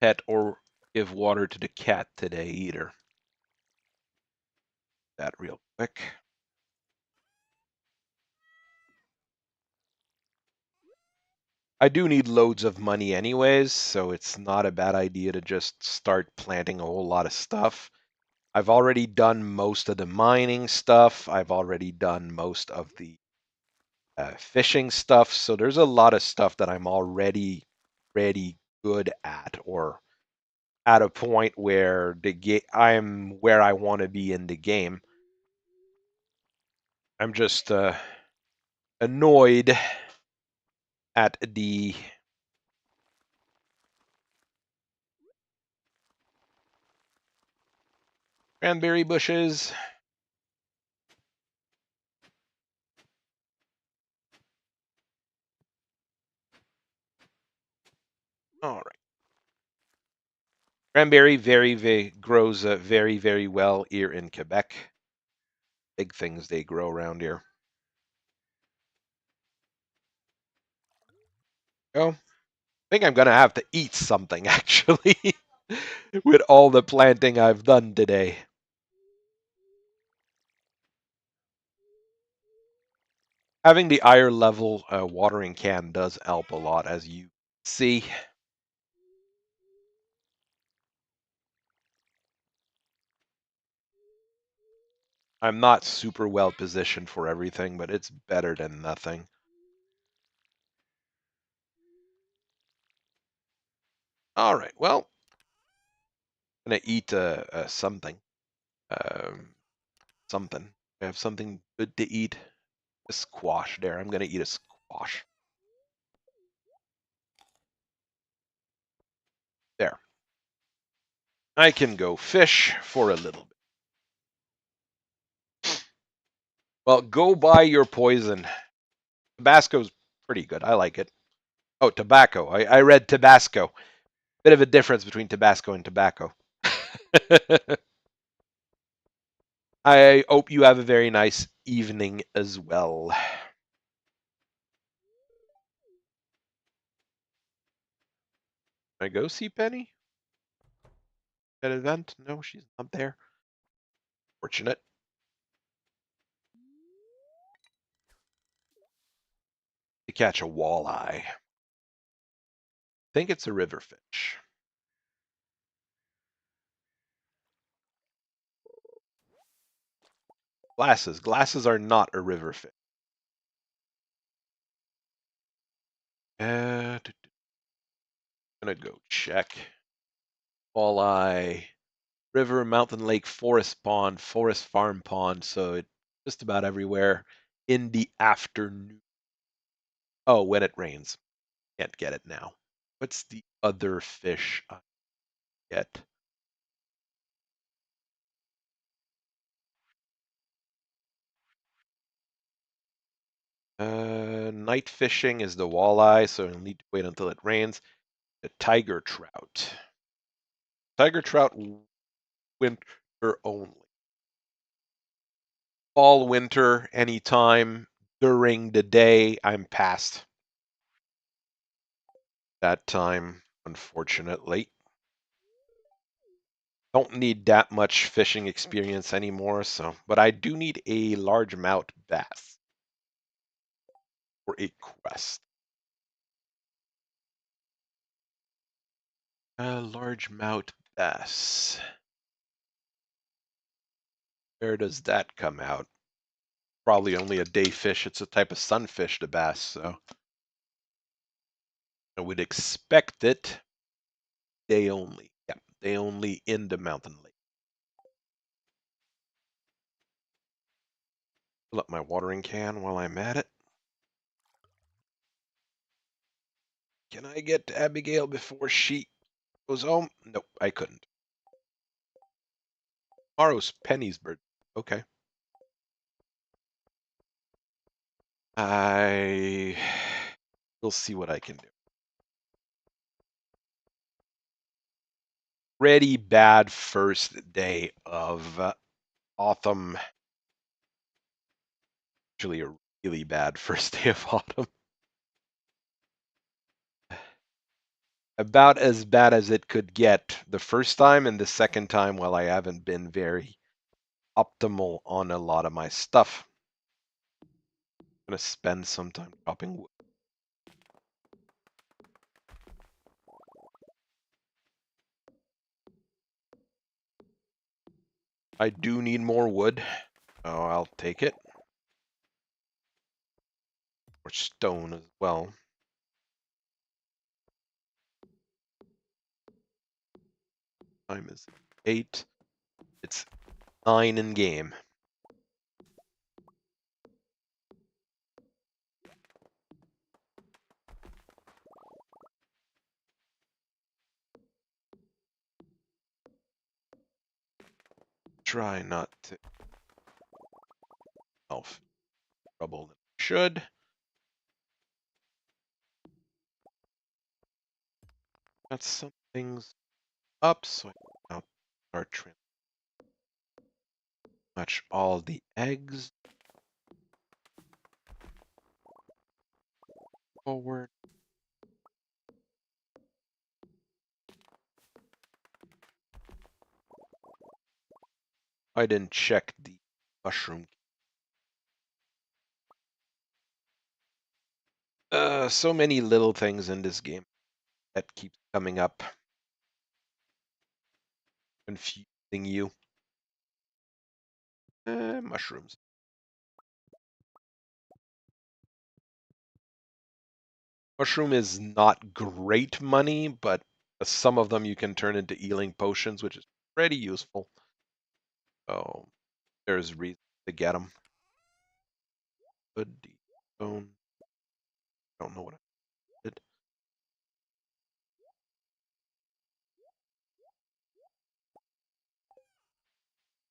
Speaker 1: pet or give water to the cat today either. That real quick. I do need loads of money anyways, so it's not a bad idea to just start planting a whole lot of stuff. I've already done most of the mining stuff. I've already done most of the fishing stuff. So there's a lot of stuff that I'm already good at, or at a point where I'm where I want to be in the game. I'm just annoyed at the cranberry bushes. All right. Cranberry grows very well here in Quebec. Big things they grow around here. Oh, I think I'm gonna have to eat something actually with all the planting I've done today. Having the higher level watering can does help a lot, as you see. I'm not super well positioned for everything, but it's better than nothing. All right, well, I'm gonna eat something. Um, something. I have something good to eat. A squash there. I'm gonna eat a squash. There. I can go fish for a little bit. Well, go buy your poison. Tabasco's pretty good. I like it. Oh, tobacco. I read Tabasco. Bit of a difference between Tabasco and tobacco. I hope you have a very nice evening as well. Can I go see Penny? At an event? No, she's not there. Fortunate. To catch a walleye. I think it's a river fish. Glasses. Glasses are not a river fish. I'm gonna go check. Walleye. River, mountain, lake, forest pond, forest farm pond. So it's just about everywhere in the afternoon. Oh, when it rains. Can't get it now. What's the other fish I get? Night fishing is the walleye, so you'll need to wait until it rains. The tiger trout. Tiger trout winter only. Fall, winter, anytime during the day, I'm past that time, unfortunately. Don't need that much fishing experience anymore, so but I do need a largemouth bass for a quest. A largemouth bass. Where does that come out? Probably only a day fish. It's a type of sunfish, the bass, so I would expect it day only. Yeah, day only in the mountain lake. Fill up my watering can while I'm at it. Can I get to Abigail before she goes home? Nope, I couldn't. Tomorrow's Penny's birthday. Okay. I will see what I can do. Pretty bad first day of autumn. Actually, a really bad first day of autumn. About as bad as it could get the first time, and the second time, well, I haven't been very optimal on a lot of my stuff. I'm gonna spend some time chopping wood. I do need more wood. Oh, I'll take it. Or stone as well. Time is 8. It's 9 in game. Try not to self trouble that I should. Got some things up, so I can now start trying much all the eggs forward. I didn't check the mushroom. So many little things in this game that keep coming up, confusing you. Mushrooms. Mushroom is not great money, but some of them you can turn into healing potions, which is pretty useful. Oh, there's reason to get them. Good stone. Don't know what I did.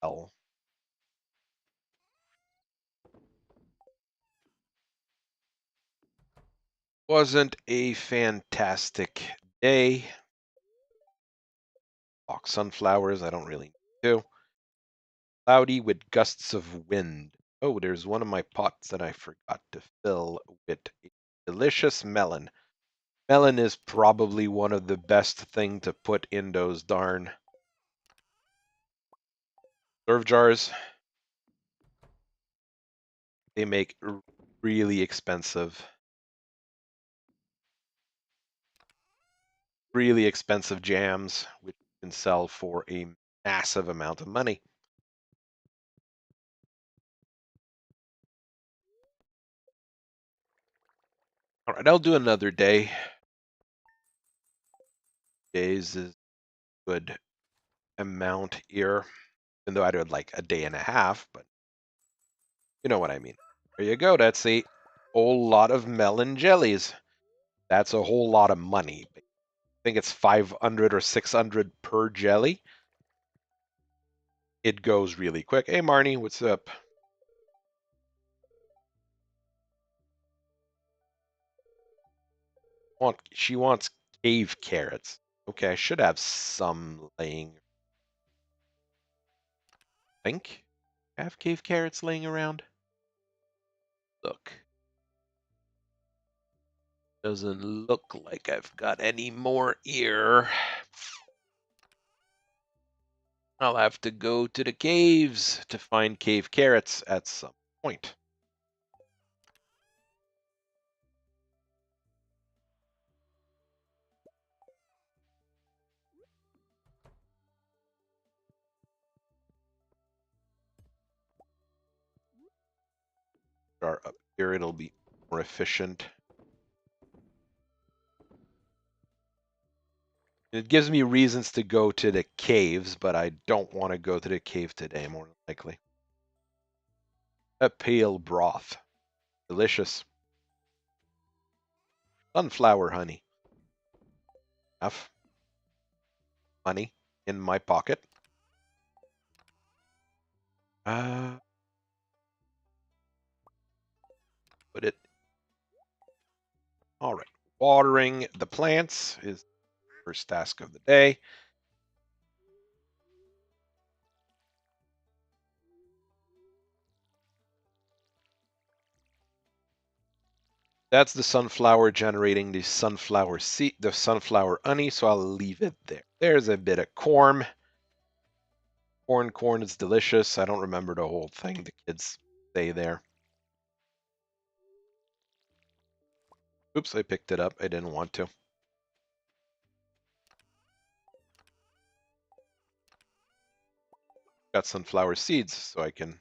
Speaker 1: Hell. Wasn't a fantastic day. Box sunflowers, I don't really need to. Cloudy with gusts of wind. Oh, there's one of my pots that I forgot to fill with a delicious melon. Melon is probably one of the best thing to put in those darn serve jars. They make really expensive jams, which you can sell for a massive amount of money. All right, I'll do another day. Days is good amount here, even though I did like a day and a half, but you know what I mean. There you go. That's a whole lot of melon jellies. That's a whole lot of money. I think it's 500 or 600 per jelly. It goes really quick. Hey, Marnie, what's up? She wants cave carrots. Okay, I should have some laying. Think I have cave carrots laying around. Look. Doesn't look like I've got any more here. I'll have to go to the caves to find cave carrots at some point. Are up here, it'll be more efficient. It gives me reasons to go to the caves, but I don't want to go to the cave today, more than likely. A pale broth. Delicious. Sunflower honey. Enough money in my pocket. Put it. All right. Watering the plants is the first task of the day. That's the sunflower generating the sunflower seed, the sunflower honey, so I'll leave it there. There's a bit of corn. Corn is delicious. I don't remember the whole thing the kids say there. Oops, I picked it up. I didn't want to. Got sunflower seeds, so I can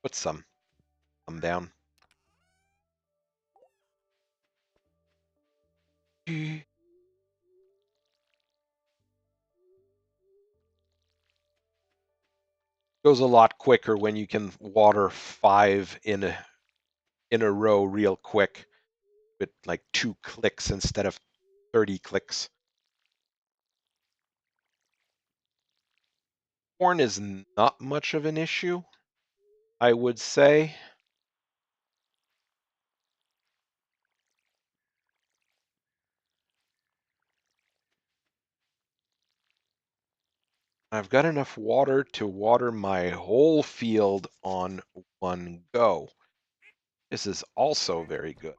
Speaker 1: put some down. Goes a lot quicker when you can water 5 in a row real quick with like 2 clicks instead of 30 clicks. Corn is not much of an issue, I would say. I've got enough water to water my whole field on one go. This is also very good.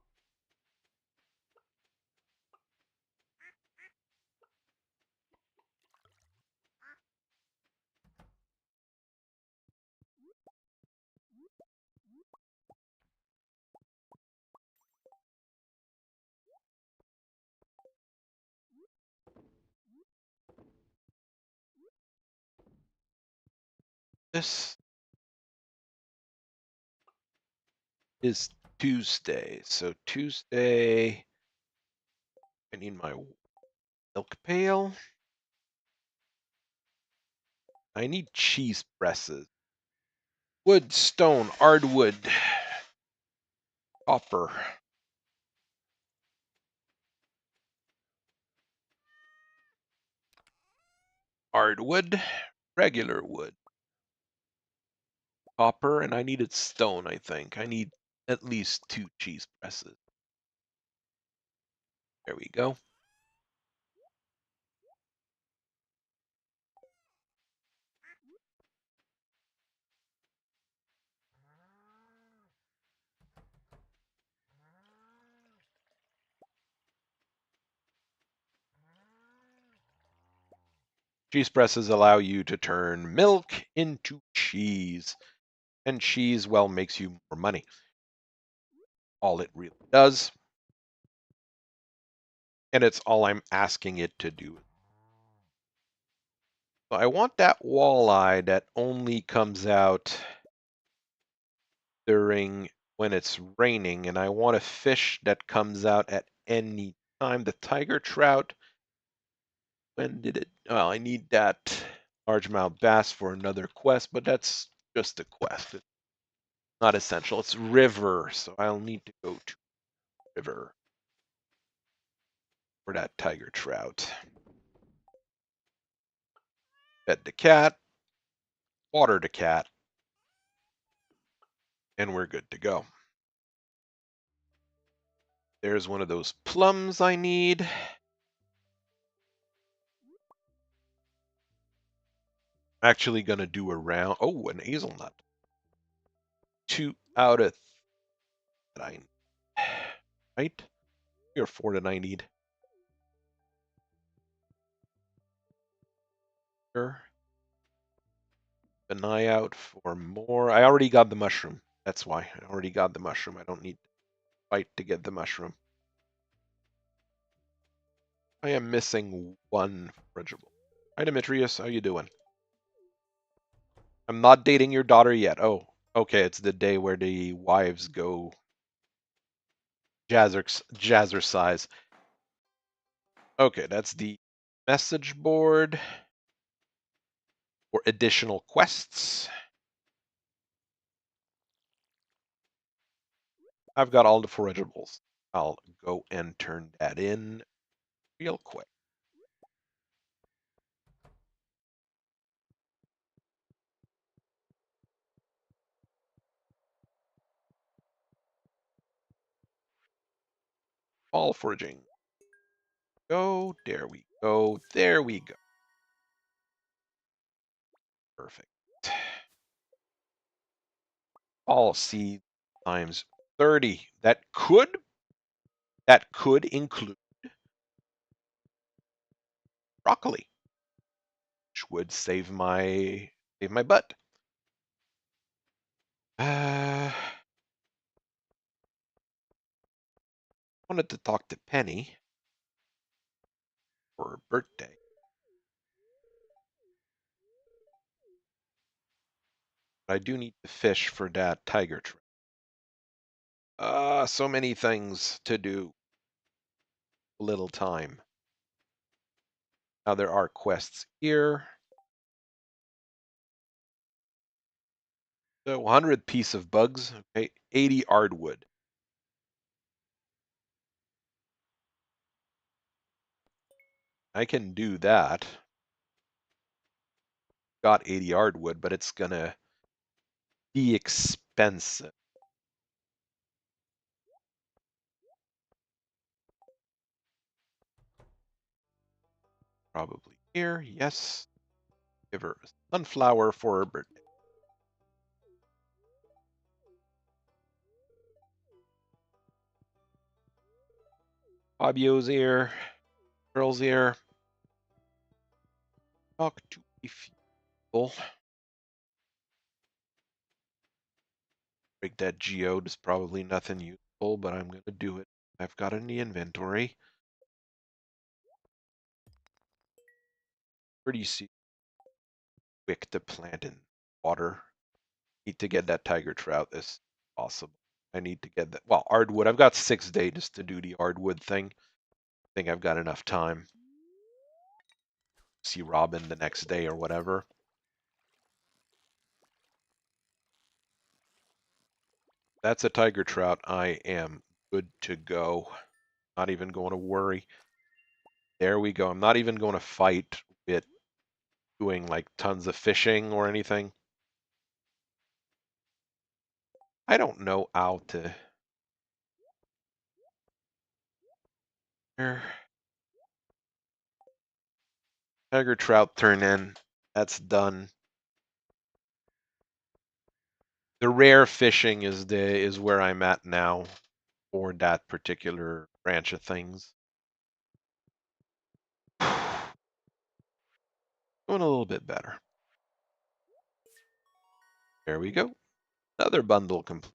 Speaker 1: This is Tuesday. So Tuesday, I need my milk pail. I need cheese presses. Wood, stone, hardwood, copper. Hardwood, regular wood, copper, and I needed stone, I think. I need at least 2 cheese presses. There we go. Cheese presses allow you to turn milk into cheese. And cheese, well, makes you more money. All it really does. And it's all I'm asking it to do. So I want that walleye that only comes out during when it's raining, and I want a fish that comes out at any time. The tiger trout, when did it? Well, I need that largemouth bass for another quest, but that's just a quest. It's not essential. It's river, so I'll need to go to river for that tiger trout. Fed the cat, water the cat, and we're good to go. There's one of those plums I need. Actually gonna do a round. Oh, an hazelnut. 2 out of 9. Right? 3 or 4 that I need. Sure. An eye out for more. I already got the mushroom. That's why. I already got the mushroom. I don't need to fight to get the mushroom. I am missing 1 forageable. Hi, Demetrius. How you doing? I'm not dating your daughter yet. Oh, okay. It's the day where the wives go jazzercise. Okay, that's the message board for additional quests. I've got all the forageables. I'll go and turn that in real quick. All foraging. Go. There we go. There we go. Perfect. All seeds times 30. That could include broccoli, which would save my butt. Wanted to talk to Penny for her birthday. But I do need to fish for that tiger trout. So many things to do. Little time. Now there are quests here. So 100 piece of bugs. Okay, 80 hardwood. I can do that. Got 80 hardwood, but it's gonna be expensive. Probably here. Yes. Give her a sunflower for her birthday. Fabio's here. Girl's here. Talk to a few people. Break that geode is probably nothing useful, but I'm gonna do it. I've got it in the inventory. Pretty quick to plant in water. Need to get that tiger trout as possible. I need to get that. Well, hardwood. I've got 6 days to do the hardwood thing. I think I've got enough time. See Robin the next day or whatever. That's a tiger trout. I am good to go. Not even going to worry. There we go. I'm not even going to fight with doing like tons of fishing or anything. I don't know how to. Tiger trout turn in. That's done. The rare fishing is where I'm at now for that particular branch of things. Going a little bit better. There we go. Another bundle complete.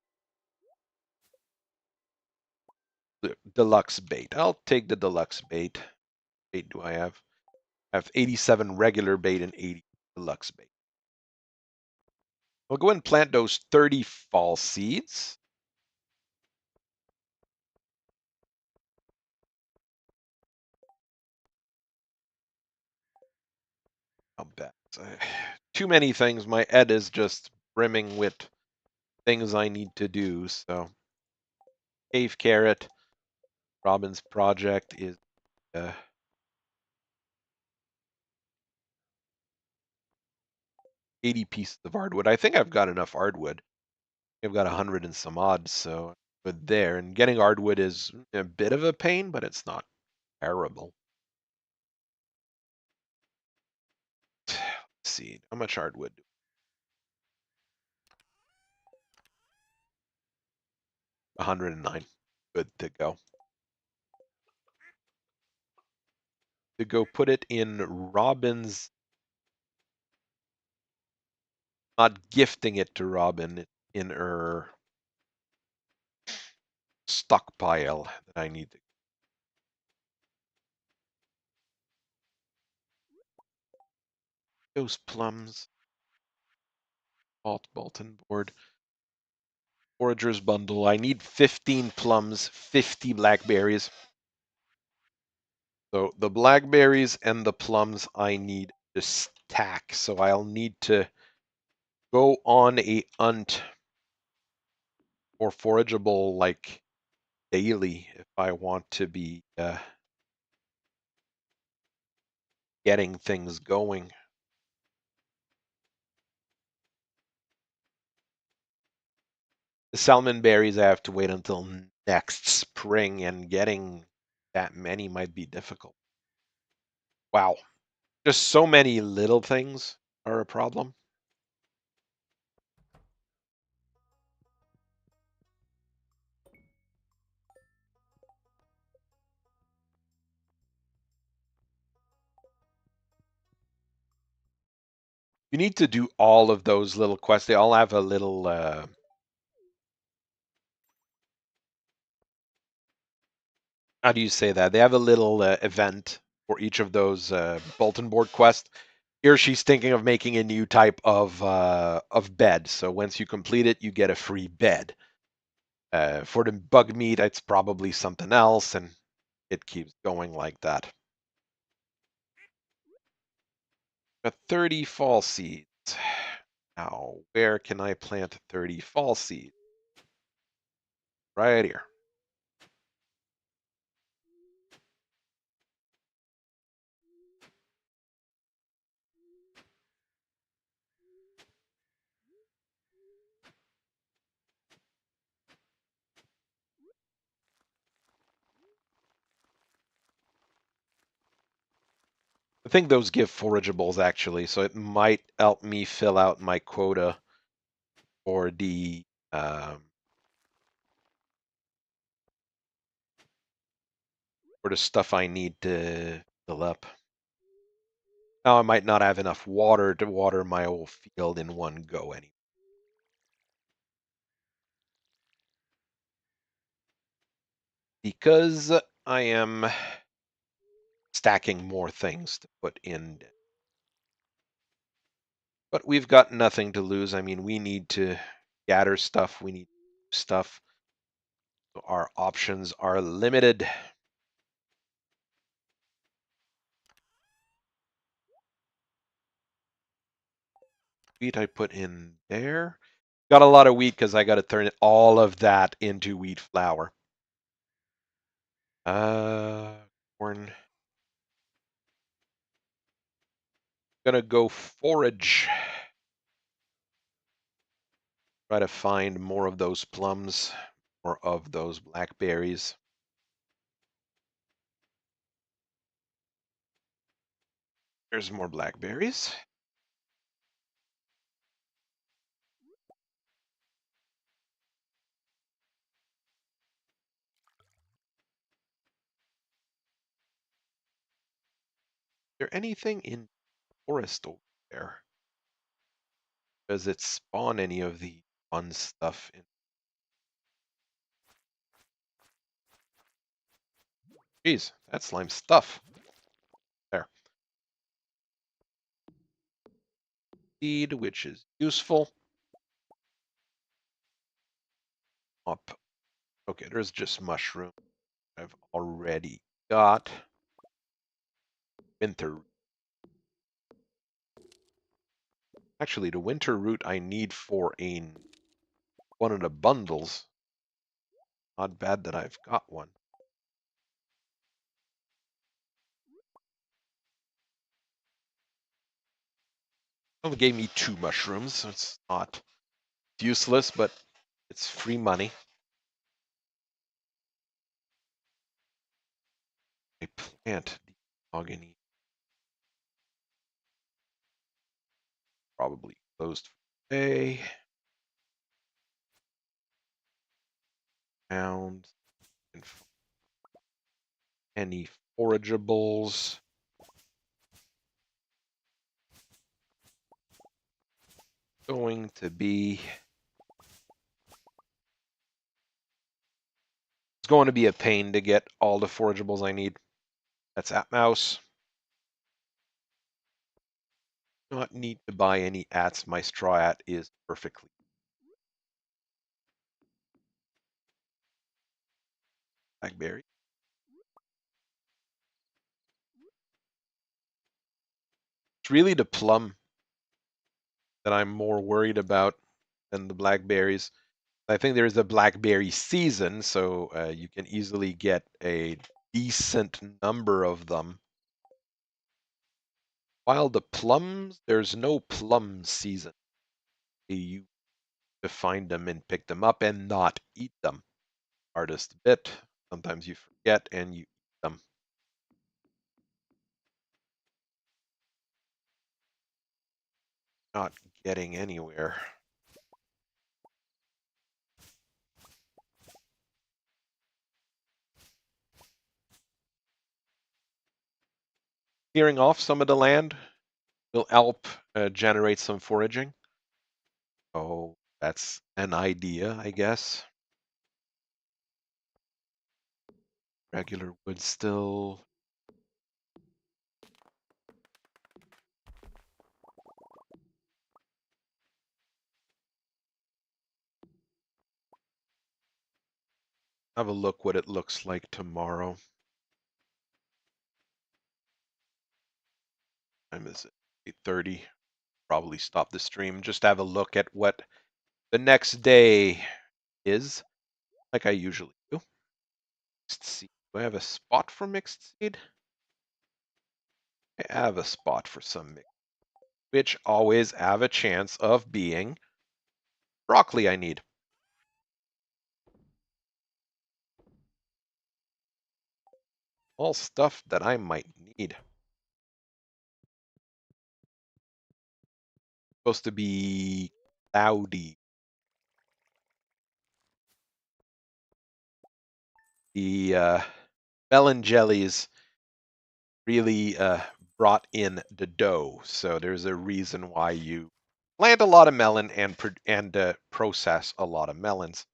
Speaker 1: Deluxe bait. I'll take the deluxe bait. Bait do I have? I have 87 regular bait and 80 deluxe bait. I'll go and plant those 30 fall seeds. I'll bet. Too many things. My head is just brimming with things I need to do. So, cave carrot. Robin's project is 80 pieces of hardwood. I think I've got enough hardwood. I've got 100 and some odds, so good there. And getting hardwood is a bit of a pain, but it's not terrible. Let's see, how much hardwood? 109. Good to go. To go put it in Robin's, not gifting it to Robin, in her stockpile that I need to. Those plums. Alt bulletin board. Forager's bundle. I need 15 plums, 50 blackberries. So the blackberries and the plums I need to stack. So I'll need to go on a hunt for forageable like daily if I want to be getting things going. The salmon berries I have to wait until next spring, and getting that many might be difficult. Wow. Just so many little things are a problem. You need to do all of those little quests. They all have a little how do you say that? They have a little event for each of those bulletin board quests. Here she's thinking of making a new type of bed. So once you complete it, you get a free bed. For the bug meat, it's probably something else, and it keeps going like that. Got 30 fall seeds. Now, where can I plant 30 fall seeds? Right here. I think those give forageables actually, so it might help me fill out my quota for the stuff I need to fill up. Now I might not have enough water to water my whole field in one go anyway. Because I am stacking more things to put in. But we've got nothing to lose. I mean, we need to gather stuff. We need stuff. So our options are limited. Wheat I put in there. Got a lot of wheat because I got to turn all of that into wheat flour. Corn. Gonna go forage. Try to find more of those plums, more of those blackberries. There's more blackberries. Is there anything in forest over there? Does it spawn any of the fun stuff in? Geez, that slime stuff. There. Seed, which is useful. Up. Okay, there's just mushroom. I've already got. Winter. Actually, the winter root I need for one of the bundles. Not bad that I've got one. Only gave me 2 mushrooms, so it's not useless, but it's free money. I plant the mahogany. Probably closed for today. Found any forageables. Going to be. It's going to be a pain to get all the forageables I need. That's at mouse. Not need to buy any ats. My straw at is perfectly. Blackberry. It's really the plum that I'm more worried about than the blackberries. I think there's a blackberry season, so you can easily get a decent number of them. While the plums, there's no plum season. You to find them and pick them up and not eat them. Hardest bit. Sometimes you forget and you eat them. Not getting anywhere. Clearing off some of the land will help generate some foraging. Oh, that's an idea, I guess. Regular wood still. Have a look what it looks like tomorrow. Time is it? 8:30. Probably stop the stream. Just have a look at what the next day is, like I usually do. Mixed seed. Do I have a spot for mixed seed? I have a spot for some mixed, which always have a chance of being broccoli I need. All stuff that I might need. Supposed to be cloudy. The melon jellies really brought in the dough, so there's a reason why you plant a lot of melon and process a lot of melons.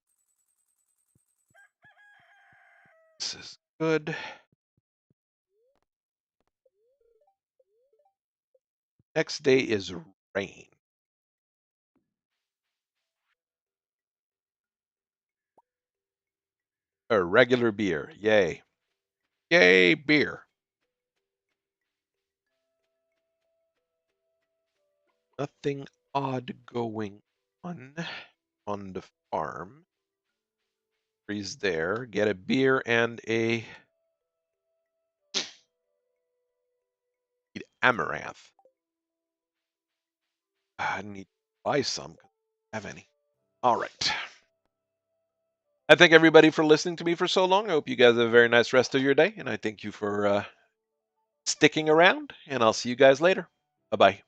Speaker 1: This is good. Next day is rain. A regular beer. Yay. Yay, beer. Nothing odd going on the farm. Freeze there. Get a beer and a amaranth. I need to buy some because I don't have any. All right. I thank everybody for listening to me for so long. I hope you guys have a very nice rest of your day, and I thank you for sticking around, and I'll see you guys later. Bye bye.